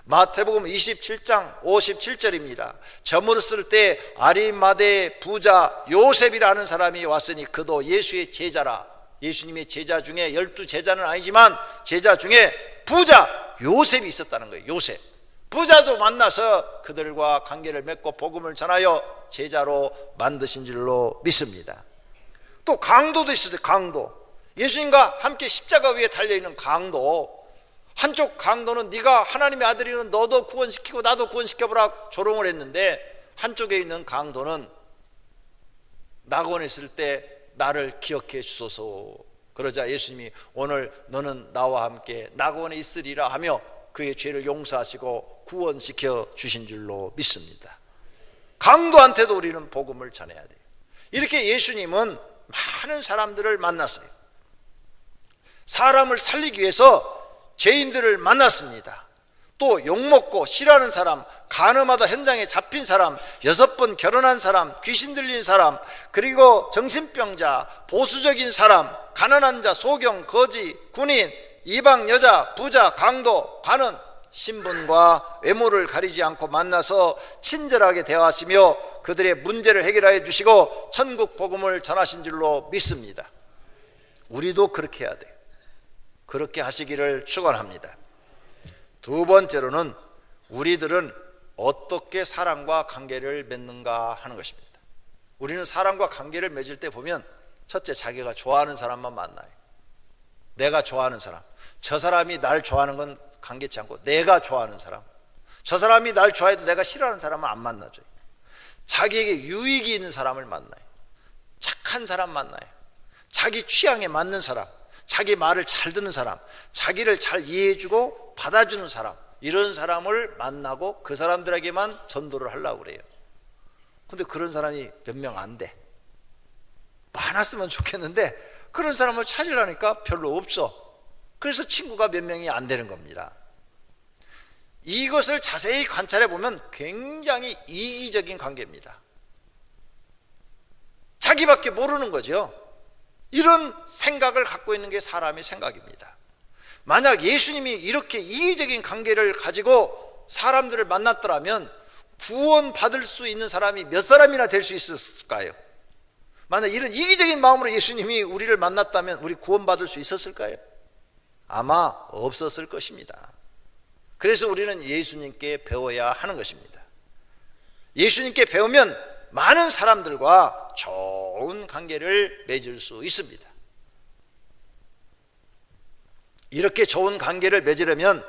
마태복음 27장 57절입니다. 저물었을 때 아리마대의 부자 요셉이라는 사람이 왔으니 그도 예수의 제자라. 예수님의 제자 중에 12제자는 아니지만 제자 중에 부자 요셉이 있었다는 거예요. 요셉. 부자도 만나서 그들과 관계를 맺고 복음을 전하여 제자로 만드신 줄로 믿습니다. 또 강도도 있었어요. 강도. 예수님과 함께 십자가 위에 달려있는 강도. 한쪽 강도는 네가 하나님의 아들이면 너도 구원시키고 나도 구원시켜보라 조롱을 했는데 한쪽에 있는 강도는 낙원에 있을 때 나를 기억해 주소서. 그러자 예수님이 오늘 너는 나와 함께 낙원에 있으리라 하며 그의 죄를 용서하시고 구원시켜 주신 줄로 믿습니다. 강도한테도 우리는 복음을 전해야 돼요. 이렇게 예수님은 많은 사람들을 만났어요. 사람을 살리기 위해서 죄인들을 만났습니다. 또 욕먹고 싫어하는 사람, 간음하다 현장에 잡힌 사람, 6번 결혼한 사람, 귀신 들린 사람, 그리고 정신병자, 보수적인 사람, 가난한 자, 소경, 거지, 군인, 이방 여자, 부자, 강도, 관원, 신분과 외모를 가리지 않고 만나서 친절하게 대화하시며 그들의 문제를 해결하여 주시고 천국 복음을 전하신 줄로 믿습니다. 우리도 그렇게 해야 돼요. 그렇게 하시기를 축원합니다. 두 번째로는 우리들은 어떻게 사람과 관계를 맺는가 하는 것입니다. 우리는 사람과 관계를 맺을 때 보면 첫째, 자기가 좋아하는 사람만 만나요. 내가 좋아하는 사람, 저 사람이 날 좋아하는 건 관계치 않고 내가 좋아하는 사람, 저 사람이 날 좋아해도 내가 싫어하는 사람은 안 만나줘요. 자기에게 유익이 있는 사람을 만나요. 착한 사람 만나요. 자기 취향에 맞는 사람, 자기 말을 잘 듣는 사람, 자기를 잘 이해해주고 받아주는 사람, 이런 사람을 만나고 그 사람들에게만 전도를 하려고 그래요. 근데 그런 사람이 몇 명 안 돼. 많았으면 좋겠는데 그런 사람을 찾으려니까 별로 없어. 그래서 친구가 몇 명이 안 되는 겁니다. 이것을 자세히 관찰해 보면 굉장히 이기적인 관계입니다. 자기밖에 모르는 거죠. 이런 생각을 갖고 있는 게 사람의 생각입니다. 만약 예수님이 이렇게 이기적인 관계를 가지고 사람들을 만났더라면 구원받을 수 있는 사람이 몇 사람이나 될 수 있었을까요? 만약 이런 이기적인 마음으로 예수님이 우리를 만났다면 우리 구원받을 수 있었을까요? 아마 없었을 것입니다. 그래서 우리는 예수님께 배워야 하는 것입니다. 예수님께 배우면 많은 사람들과 좋은 관계를 맺을 수 있습니다. 이렇게 좋은 관계를 맺으려면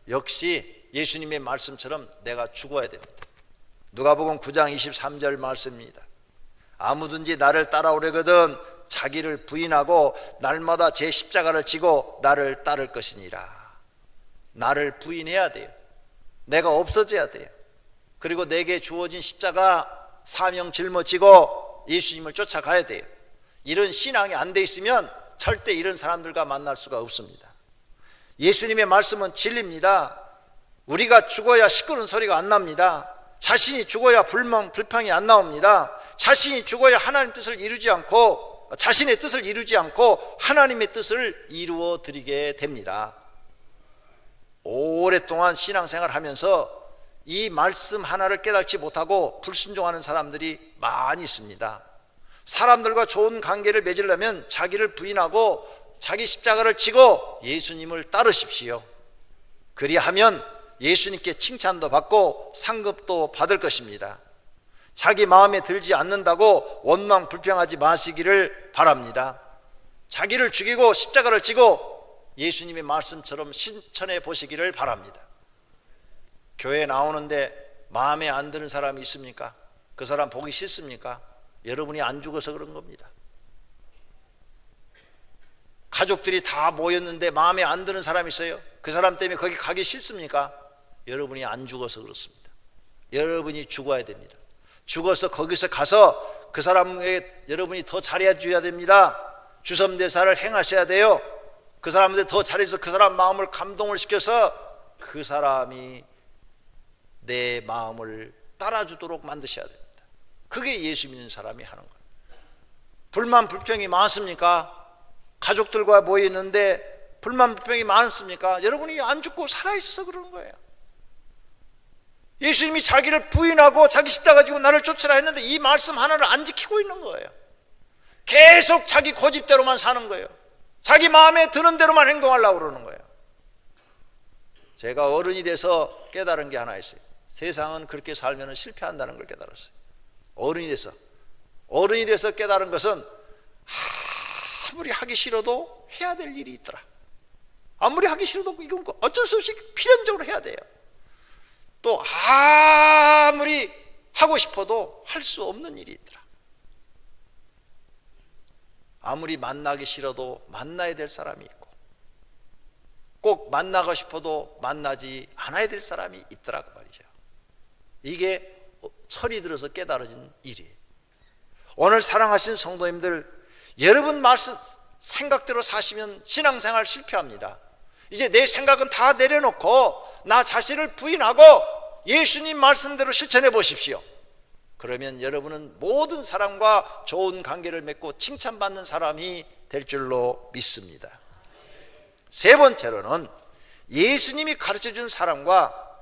역시 예수님의 말씀처럼 내가 죽어야 됩니다. 누가복음 9장 23절 말씀입니다. 아무든지 나를 따라오려거든 자기를 부인하고 날마다 제 십자가를 지고 나를 따를 것이니라. 나를 부인해야 돼요. 내가 없어져야 돼요. 그리고 내게 주어진 십자가 사명 짊어지고 예수님을 쫓아가야 돼요. 이런 신앙이 안 돼 있으면 절대 이런 사람들과 만날 수가 없습니다. 예수님의 말씀은 진리입니다. 우리가 죽어야 시끄러운 소리가 안 납니다. 자신이 죽어야 불평이 안 나옵니다. 자신이 죽어야 하나님의 뜻을 이루지 않고 자신의 뜻을 이루지 않고 하나님의 뜻을 이루어 드리게 됩니다. 오랫동안 신앙생활을 하면서 이 말씀 하나를 깨닫지 못하고 불순종하는 사람들이 많이 있습니다. 사람들과 좋은 관계를 맺으려면 자기를 부인하고 자기 십자가를 지고 예수님을 따르십시오. 그리하면 예수님께 칭찬도 받고 상급도 받을 것입니다. 자기 마음에 들지 않는다고 원망 불평하지 마시기를 바랍니다. 자기를 죽이고 십자가를 지고 예수님의 말씀처럼 실천해 보시기를 바랍니다. 교회에 나오는데 마음에 안 드는 사람이 있습니까? 그 사람 보기 싫습니까? 여러분이 안 죽어서 그런 겁니다. 가족들이 다 모였는데 마음에 안 드는 사람이 있어요. 그 사람 때문에 거기 가기 싫습니까? 여러분이 안 죽어서 그렇습니다. 여러분이 죽어야 됩니다. 죽어서 거기서 가서 그 사람에게 여러분이 더 잘해 줘야 됩니다. 주섬대사를 행하셔야 돼요. 그 사람한테 더 잘해서 그 사람 마음을 감동을 시켜서 그 사람이 내 마음을 따라주도록 만드셔야 됩니다. 그게 예수 믿는 사람이 하는 거예요. 불만 불평이 많습니까? 가족들과 모여 있는데 불만 불평이 많습니까? 여러분이 안 죽고 살아있어서 그러는 거예요. 예수님이 자기를 부인하고 자기 십자가 지고 나를 쫓으라 했는데 이 말씀 하나를 안 지키고 있는 거예요. 계속 자기 고집대로만 사는 거예요. 자기 마음에 드는 대로만 행동하려고 그러는 거예요. 제가 어른이 돼서 깨달은 게 하나 있어요. 세상은 그렇게 살면 실패한다는 걸 깨달았어요. 어른이 돼서 깨달은 것은 아무리 하기 싫어도 해야 될 일이 있더라. 아무리 하기 싫어도 이건 어쩔 수 없이 필연적으로 해야 돼요. 또 아무리 하고 싶어도 할 수 없는 일이 있더라. 아무리 만나기 싫어도 만나야 될 사람이 있고 꼭 만나고 싶어도 만나지 않아야 될 사람이 있더라고 말이죠. 이게 철이 들어서 깨달아진 일이에요. 오늘 사랑하신 성도님들, 여러분 말씀 생각대로 사시면 신앙생활 실패합니다. 이제 내 생각은 다 내려놓고 나 자신을 부인하고 예수님 말씀대로 실천해 보십시오. 그러면 여러분은 모든 사람과 좋은 관계를 맺고 칭찬받는 사람이 될 줄로 믿습니다. 세 번째로는 예수님이 가르쳐준 사람과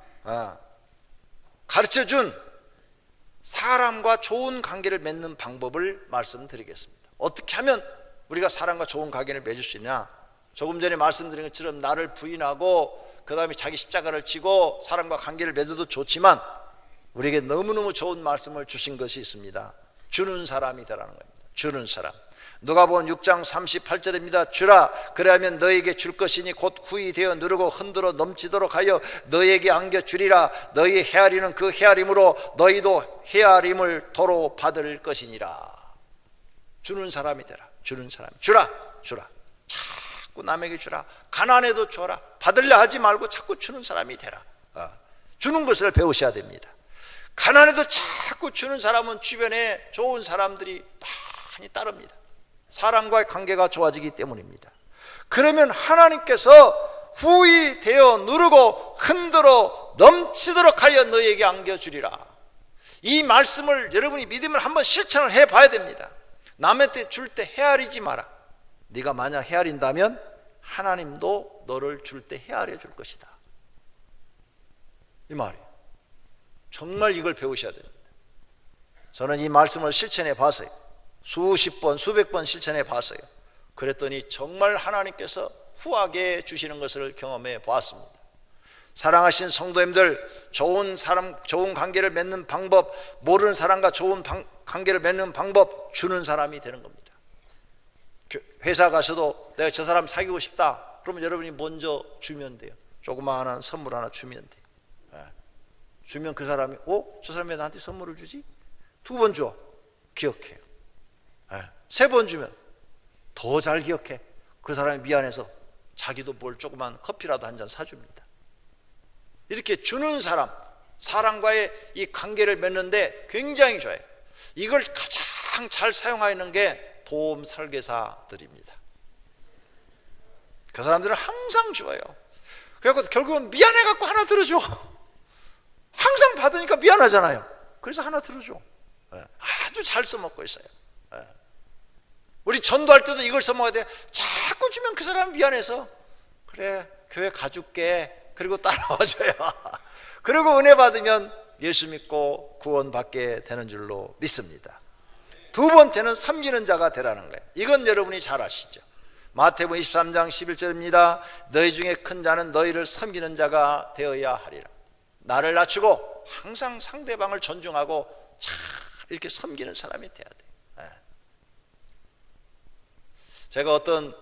가르쳐준 사람과 좋은 관계를 맺는 방법을 말씀드리겠습니다. 어떻게 하면 우리가 사람과 좋은 관계를 맺을 수 있냐? 조금 전에 말씀드린 것처럼 나를 부인하고 그 다음에 자기 십자가를 지고 사람과 관계를 맺어도 좋지만 우리에게 너무너무 좋은 말씀을 주신 것이 있습니다. 주는 사람이 되라는 겁니다. 주는 사람. 누가복음 6장 38절입니다. 주라, 그래야면 너에게 줄 것이니 곧 후히 되어 누르고 흔들어 넘치도록 하여 너에게 안겨주리라. 너희 헤아리는 그 헤아림으로 너희도 헤아림을 도로 받을 것이니라. 주는 사람이 되라. 주는 사람. 주라, 주라. 자꾸 남에게 주라. 가난해도 줘라. 받으려 하지 말고 자꾸 주는 사람이 되라. 주는 것을 배우셔야 됩니다. 가난해도 자꾸 주는 사람은 주변에 좋은 사람들이 많이 따릅니다. 사람과의 관계가 좋아지기 때문입니다. 그러면 하나님께서 후히 되어 누르고 흔들어 넘치도록 하여 너에게 안겨주리라. 이 말씀을 여러분이 믿음을 한번 실천을 해봐야 됩니다. 남한테 줄 때 헤아리지 마라. 네가 만약 헤아린다면 하나님도 너를 줄 때 헤아려 줄 것이다. 이 말이에요. 정말 이걸 배우셔야 됩니다. 저는 이 말씀을 실천해 봤어요. 수십 번, 수백 번 실천해 봤어요. 그랬더니 정말 하나님께서 후하게 주시는 것을 경험해 보았습니다. 사랑하신 성도님들, 좋은 사람, 좋은 관계를 맺는 방법, 모르는 사람과 좋은 관계를 맺는 방법, 주는 사람이 되는 겁니다. 회사 가서도 내가 저 사람 사귀고 싶다. 그러면 여러분이 먼저 주면 돼요. 조그마한 선물 하나 주면 돼요. 주면 그 사람이 저 사람이 왜 나한테 선물을 주지? 두 번 줘. 기억해요. 세 번 주면 더 잘 기억해. 그 사람이 미안해서 자기도 뭘 조그만 커피라도 한 잔 사줍니다. 이렇게 주는 사람, 사람과의 이 관계를 맺는데 굉장히 좋아요. 이걸 가장 잘 사용하는 게 보험 설계사들입니다. 그 사람들은 항상 좋아요. 그래서 결국은 미안해갖고 하나 들어줘. 항상 받으니까 미안하잖아요. 그래서 하나 들어줘. 아주 잘 써먹고 있어요. 우리 전도할 때도 이걸 써먹어야 돼. 자꾸 주면 그 사람 미안해서 그래 교회 가줄게. 그리고 따라와줘요. 그리고 은혜 받으면 예수 믿고 구원받게 되는 줄로 믿습니다. 두 번째는 섬기는 자가 되라는 거예요. 이건 여러분이 잘 아시죠. 마태복음 23장 11절입니다. 너희 중에 큰 자는 너희를 섬기는 자가 되어야 하리라. 나를 낮추고 항상 상대방을 존중하고 잘 이렇게 섬기는 사람이 돼야 돼. 제가 어떤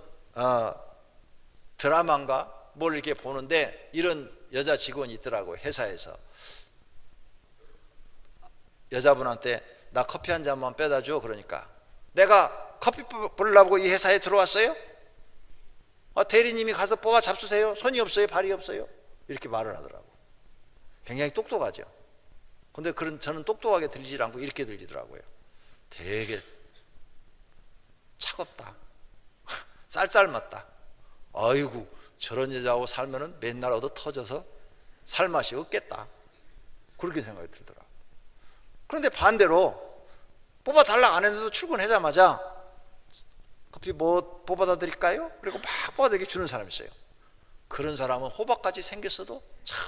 드라마인가 뭘 이렇게 보는데 이런 여자 직원이 있더라고요. 회사에서 여자분한테 나 커피 한 잔만 빼다 줘. 그러니까 내가 커피 뽑으려고 이 회사에 들어왔어요? 대리님이 가서 뽑아 잡수세요. 손이 없어요? 발이 없어요? 이렇게 말을 하더라고. 굉장히 똑똑하죠. 근데 저는 똑똑하게 들리지 않고 이렇게 들리더라고요. 되게 차갑다. 쌀쌀맞다. 아이고 저런 여자하고 살면은 맨날 얻어 터져서 살 맛이 없겠다. 그렇게 생각이 들더라. 그런데 반대로 뽑아달라 안 했는데도 출근하자마자 커피 뭐 뽑아다 드릴까요? 그리고 막 뽑아다 주는 사람이 있어요. 그런 사람은 호박같이 생겼어도 참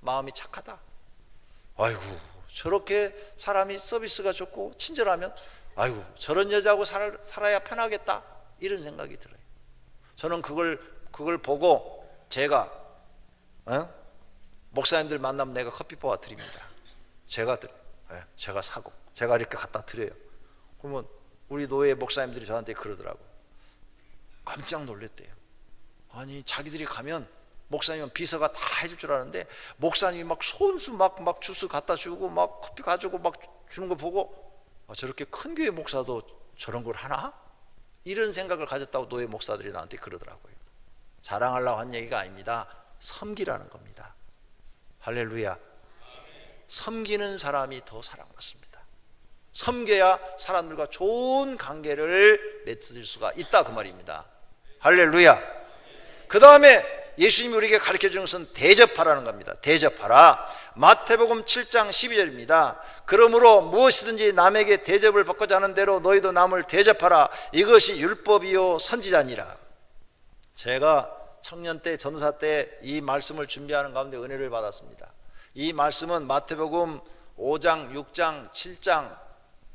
마음이 착하다. 아이고 저렇게 사람이 서비스가 좋고 친절하면 아이고 저런 여자하고 살아야 편하겠다. 이런 생각이 들어요. 저는 그걸 보고 제가 목사님들 만나면 내가 커피 뽑아 드립니다. 제가 사고 제가 이렇게 갖다 드려요. 그러면 우리 노예 목사님들이 저한테 그러더라고. 깜짝 놀랐대요. 아니 자기들이 가면 목사님은 비서가 다 해줄 줄 아는데 목사님이 막 손수 막 주스 갖다 주고 막 커피 가지고 막 주는 거 보고 저렇게 큰 교회 목사도 저런 걸 하나? 이런 생각을 가졌다고 노예 목사들이 나한테 그러더라고요. 자랑하려고 한 얘기가 아닙니다. 섬기라는 겁니다. 할렐루야. 섬기는 사람이 더 사랑받습니다. 섬겨야 사람들과 좋은 관계를 맺을 수가 있다, 그 말입니다. 할렐루야. 그 다음에 예수님이 우리에게 가르쳐주는 것은 대접하라는 겁니다. 대접하라. 마태복음 7장 12절입니다. 그러므로 무엇이든지 남에게 대접을 받고자 하는 대로 너희도 남을 대접하라. 이것이 율법이요 선지자니라. 제가 청년 때, 전도사 때 이 말씀을 준비하는 가운데 은혜를 받았습니다. 이 말씀은 마태복음 5장, 6장, 7장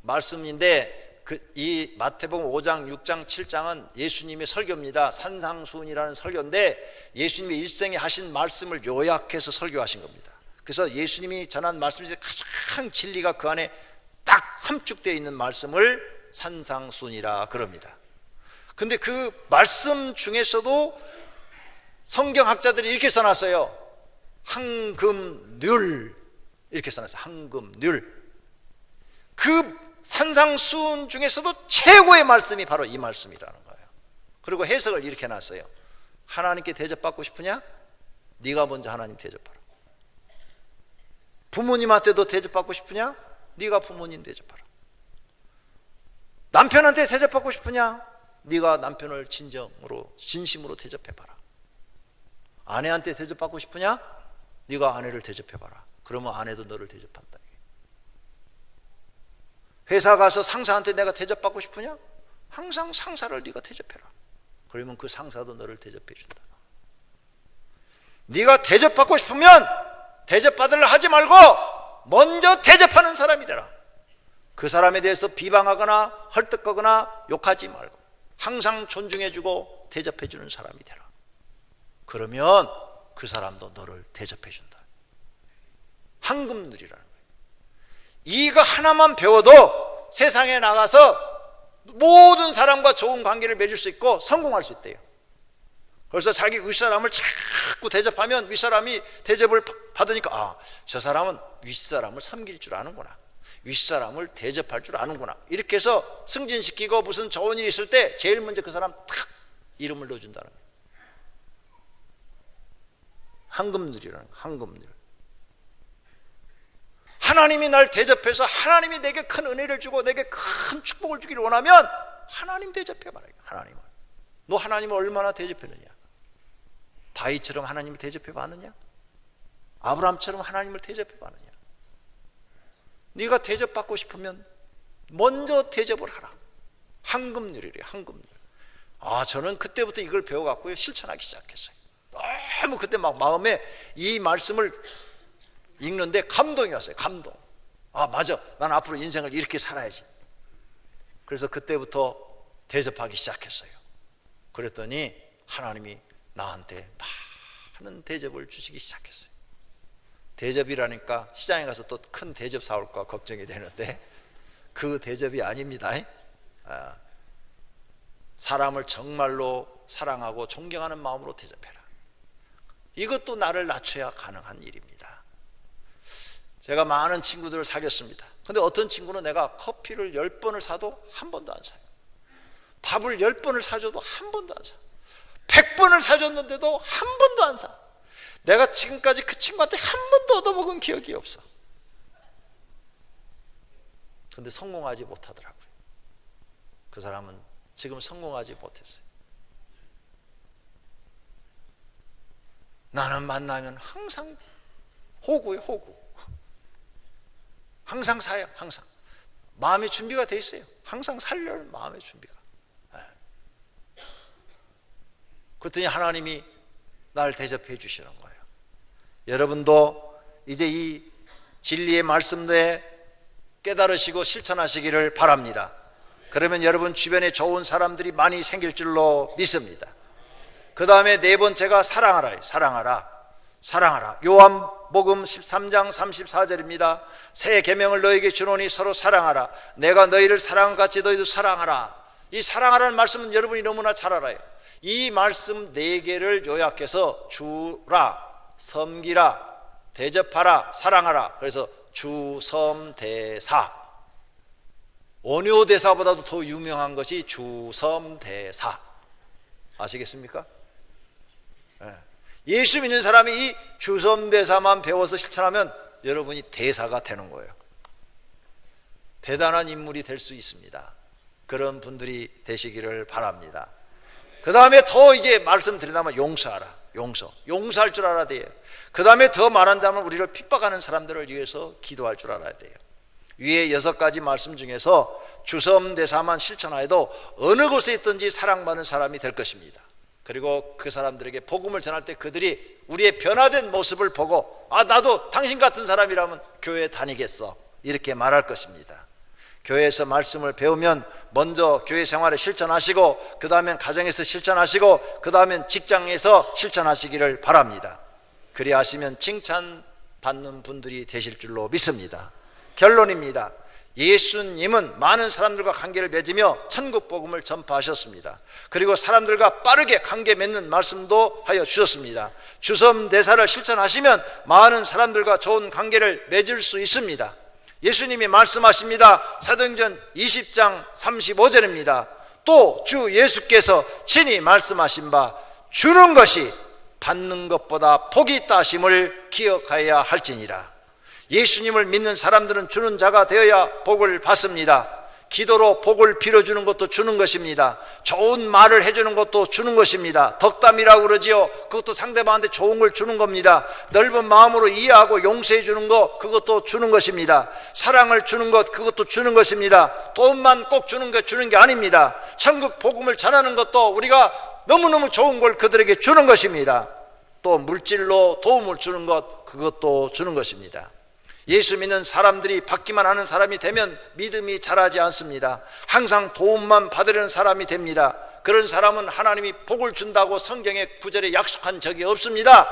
말씀인데, 이 마태복음 5장, 6장, 7장은 예수님의 설교입니다. 산상수훈이라는 설교인데 예수님의 일생에 하신 말씀을 요약해서 설교하신 겁니다. 그래서 예수님이 전한 말씀 중에 가장 진리가 그 안에 딱 함축되어 있는 말씀을 산상수훈이라 그럽니다. 근데 그 말씀 중에서도 성경학자들이 이렇게 써놨어요. 황금률, 이렇게 써놨어요. 황금률. 그 산상수훈 중에서도 최고의 말씀이 바로 이 말씀이라는 거예요. 그리고 해석을 이렇게 놨어요. 하나님께 대접받고 싶으냐? 네가 먼저 하나님 대접하라. 부모님한테도 대접받고 싶으냐? 네가 부모님 대접하라. 남편한테 대접받고 싶으냐? 네가 남편을 진심으로 대접해봐라. 아내한테 대접받고 싶으냐? 네가 아내를 대접해봐라. 그러면 아내도 너를 대접한다. 회사 가서 상사한테 내가 대접받고 싶으냐? 항상 상사를 네가 대접해라. 그러면 그 상사도 너를 대접해 준다. 네가 대접받고 싶으면 대접받으려 하지 말고 먼저 대접하는 사람이 되라. 그 사람에 대해서 비방하거나 헐떡거거나 욕하지 말고 항상 존중해주고 대접해주는 사람이 되라. 그러면 그 사람도 너를 대접해준다. 황금률이라는 거예요. 이거 하나만 배워도 세상에 나가서 모든 사람과 좋은 관계를 맺을 수 있고 성공할 수 있대요. 그래서 자기 윗사람을 자꾸 대접하면 윗사람이 대접을 받으니까 저 사람은 윗사람을 섬길 줄 아는구나, 윗사람을 대접할 줄 아는구나, 이렇게 해서 승진시키고 무슨 좋은 일이 있을 때 제일 먼저 그 사람 탁 이름을 넣어준다는 거예요. 황금률이라는 거예요. 황금률. 하나님이 날 대접해서 하나님이 내게 큰 은혜를 주고 내게 큰 축복을 주기를 원하면 하나님 대접해 말아요. 하나님을. 너 하나님을 얼마나 대접했느냐? 다윗처럼 하나님을 대접해 봤느냐? 아브라함처럼 하나님을 대접해 봤느냐? 네가 대접받고 싶으면 먼저 대접을 하라. 황금률이래요. 황금률. 저는 그때부터 이걸 배워갖고요 실천하기 시작했어요. 너무 그때 막 마음에 이 말씀을 읽는데 감동이 왔어요. 감동. 맞아, 난 앞으로 인생을 이렇게 살아야지. 그래서 그때부터 대접하기 시작했어요. 그랬더니 하나님이 나한테 많은 대접을 주시기 시작했어요. 대접이라니까 시장에 가서 또 큰 대접 사올까 걱정이 되는데 그 대접이 아닙니다. 사람을 정말로 사랑하고 존경하는 마음으로 대접해라. 이것도 나를 낮춰야 가능한 일입니다. 제가 많은 친구들을 사귀었습니다. 근데 어떤 친구는 내가 커피를 10번을 사도 한 번도 안 사요. 밥을 10번을 사줘도 한 번도 안 사. 100번을 사줬는데도 한 번도 안 사. 내가 지금까지 그 친구한테 한 번도 얻어먹은 기억이 없어. 근데 성공하지 못하더라고요. 그 사람은 지금 성공하지 못했어요. 나는 만나면 항상 호구예요, 호구. 항상 사요, 항상. 마음의 준비가 돼 있어요. 항상 살려는 마음의 준비가. 그랬더니 하나님이 날 대접해 주시는 거예요. 여러분도 이제 이 진리의 말씀에 깨달으시고 실천하시기를 바랍니다. 그러면 여러분 주변에 좋은 사람들이 많이 생길 줄로 믿습니다. 그 다음에 네 번째가 사랑하라. 사랑하라. 사랑하라. 요한복음 13장 34절입니다. 새 계명을 너에게 주노니 서로 사랑하라. 내가 너희를 사랑한 같이 너희도 사랑하라. 이 사랑하라는 말씀은 여러분이 너무나 잘 알아요. 이 말씀 4개를 요약해서 주라, 섬기라, 대접하라, 사랑하라. 그래서 주섬대사. 원효대사보다도 더 유명한 것이 주섬대사. 아시겠습니까? 예수 믿는 사람이 이 주섬대사만 배워서 실천하면 여러분이 대사가 되는 거예요. 대단한 인물이 될 수 있습니다. 그런 분들이 되시기를 바랍니다. 그 다음에 더 이제 말씀드린다면 용서하라. 용서할 줄 알아야 돼요. 그 다음에 더 말한다면 우리를 핍박하는 사람들을 위해서 기도할 줄 알아야 돼요. 위에 6가지 말씀 중에서 주섬대사만 실천하여도 어느 곳에 있든지 사랑받는 사람이 될 것입니다. 그리고 그 사람들에게 복음을 전할 때 그들이 우리의 변화된 모습을 보고 나도 당신 같은 사람이라면 교회에 다니겠어, 이렇게 말할 것입니다. 교회에서 말씀을 배우면 먼저 교회 생활에 실천하시고 그 다음엔 가정에서 실천하시고 그 다음엔 직장에서 실천하시기를 바랍니다. 그리하시면 칭찬받는 분들이 되실 줄로 믿습니다. 결론입니다. 예수님은 많은 사람들과 관계를 맺으며 천국 복음을 전파하셨습니다. 그리고 사람들과 빠르게 관계 맺는 말씀도 하여 주셨습니다. 주섬대사를 실천하시면 많은 사람들과 좋은 관계를 맺을 수 있습니다. 예수님이 말씀하십니다. 사도행전 20장 35절입니다. 또 주 예수께서 친히 말씀하신 바 주는 것이 받는 것보다 복이 있다 하심을 기억하여야 할지니라. 예수님을 믿는 사람들은 주는 자가 되어야 복을 받습니다. 기도로 복을 빌어주는 것도 주는 것입니다. 좋은 말을 해주는 것도 주는 것입니다. 덕담이라고 그러지요. 그것도 상대방한테 좋은 걸 주는 겁니다. 넓은 마음으로 이해하고 용서해 주는 것, 그것도 주는 것입니다. 사랑을 주는 것, 그것도 주는 것입니다. 돈만 꼭 주는 게 아닙니다. 천국 복음을 전하는 것도 우리가 너무너무 좋은 걸 그들에게 주는 것입니다. 또 물질로 도움을 주는 것, 그것도 주는 것입니다. 예수 믿는 사람들이 받기만 하는 사람이 되면 믿음이 자라지 않습니다. 항상 도움만 받으려는 사람이 됩니다. 그런 사람은 하나님이 복을 준다고 성경의 구절에 약속한 적이 없습니다.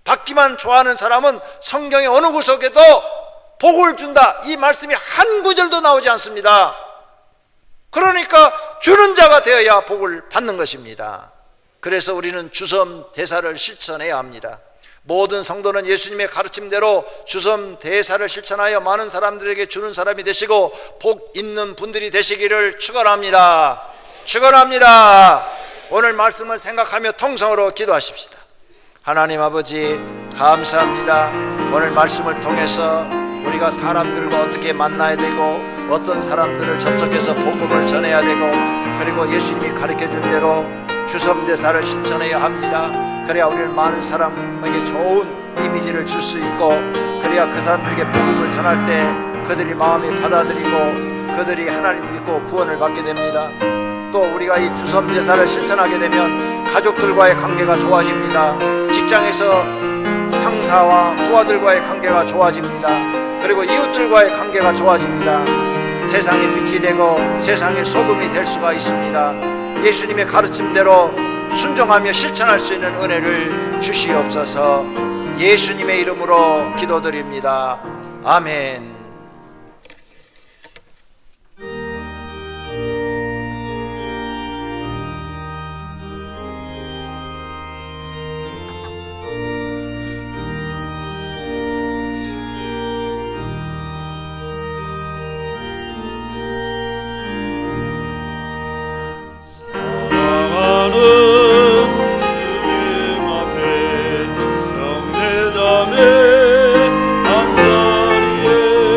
받기만 좋아하는 사람은 성경의 어느 구석에도 복을 준다, 이 말씀이 한 구절도 나오지 않습니다. 그러니까 주는 자가 되어야 복을 받는 것입니다. 그래서 우리는 주섬대사를 실천해야 합니다. 모든 성도는 예수님의 가르침대로 주섬대사를 실천하여 많은 사람들에게 주는 사람이 되시고 복 있는 분들이 되시기를 축원합니다. 축원합니다. 오늘 말씀을 생각하며 통성으로 기도하십시다. 하나님 아버지, 감사합니다. 오늘 말씀을 통해서 우리가 사람들과 어떻게 만나야 되고 어떤 사람들을 접촉해서 복음을 전해야 되고 그리고 예수님이 가르쳐준 대로 주섬대사를 실천해야 합니다. 그래야 우리는 많은 사람에게 좋은 이미지를 줄 수 있고 그래야 그 사람들에게 복음을 전할 때 그들이 마음에 받아들이고 그들이 하나님 믿고 구원을 받게 됩니다. 또 우리가 이 주섬대사를 실천하게 되면 가족들과의 관계가 좋아집니다. 직장에서 상사와 부하들과의 관계가 좋아집니다. 그리고 이웃들과의 관계가 좋아집니다. 세상의 빛이 되고 세상의 소금이 될 수가 있습니다. 예수님의 가르침대로 순종하며 실천할 수 있는 은혜를 주시옵소서. 예수님의 이름으로 기도드립니다. 아멘.
안자리에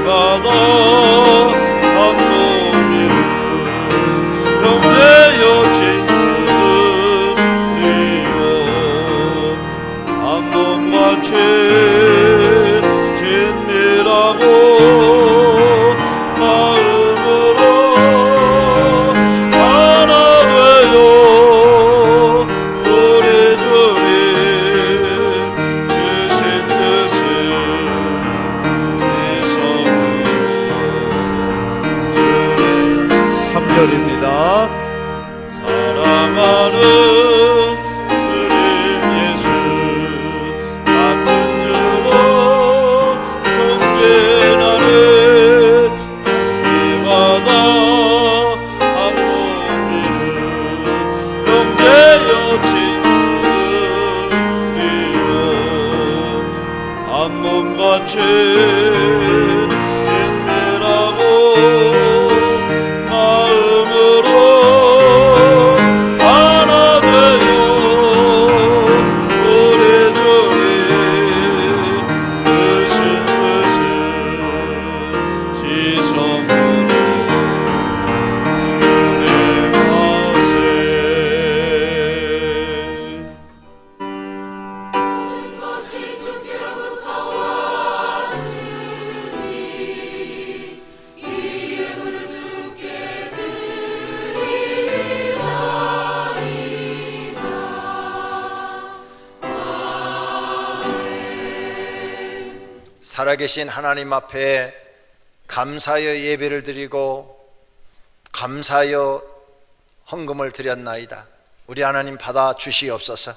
받아 한 몸이로 형제여 친구들이여 한 몸과 죄 진미라고 마음으로 하나 되어 우리 주님 주신 뜻을 지성으로 3절입니다. 사랑하는 주님 예수 같은 주로 존재나네 이마다 한 몸이는 형제여 친구들이여 한 몸과 죄 진매라고 마음으로 하나 되어 우리 주님 뜻을 지성으로 준행하세.
것이 주께로부터 왔으니 이 예물을 주께 드리나이다.
살아계신 하나님 앞에 감사하여 예배를 드리고 감사하여 헌금을 드렸나이다. 우리 하나님 받아 주시옵소서.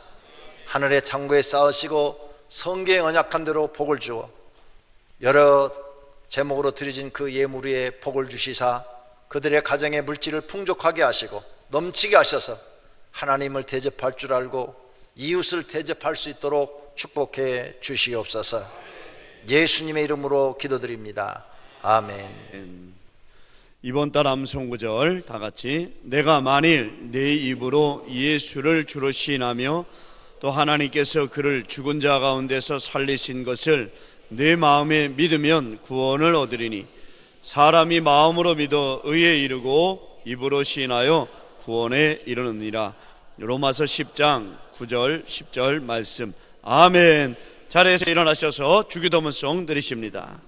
하늘의 창고에 쌓으시고 성경에 언약한 대로 복을 주어 여러 제목으로 드려진 그 예물 위에 복을 주시사 그들의 가정의 물질을 풍족하게 하시고 넘치게 하셔서 하나님을 대접할 줄 알고 이웃을 대접할 수 있도록 축복해 주시옵소서. 예수님의 이름으로 기도드립니다. 아멘.
이번 달 암송구절 다 같이 내가 만일 내 입으로 예수를 주로 시인하며 또 하나님께서 그를 죽은 자 가운데서 살리신 것을 내 마음에 믿으면 구원을 얻으리니 사람이 마음으로 믿어 의에 이르고 입으로 시인하여 구원에 이르느니라. 로마서 10장 9절 10절 말씀. 아멘. 자리에서 일어나셔서 주기도문송 드리십니다.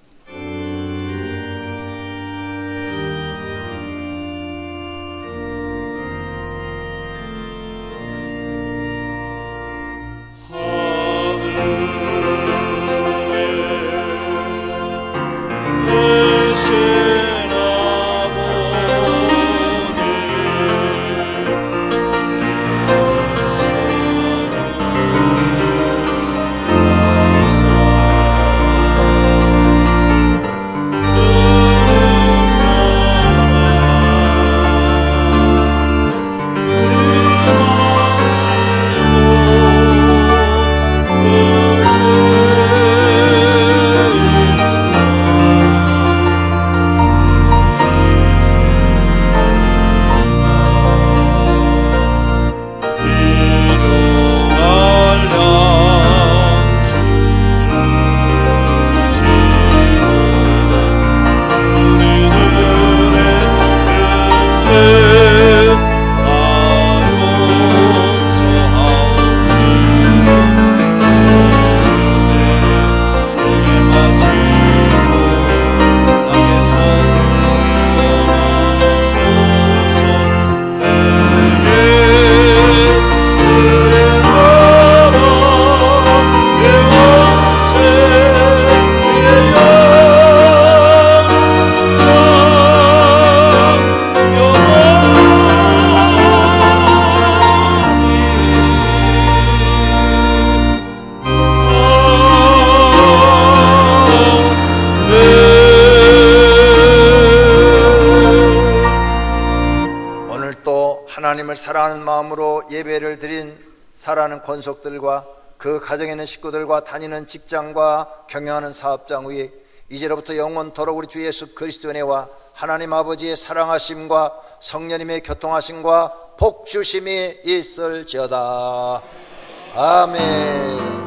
하나님을 사랑하는 마음으로 예배를 드린 사랑하는 권속들과 그 가정에 있는 식구들과 다니는 직장과 경영하는 사업장 위에 이제로부터 영원토록 우리 주 예수 그리스도의 은혜와 하나님 아버지의 사랑하심과 성령님의 교통하심과 복주심이 있을지어다. 아멘.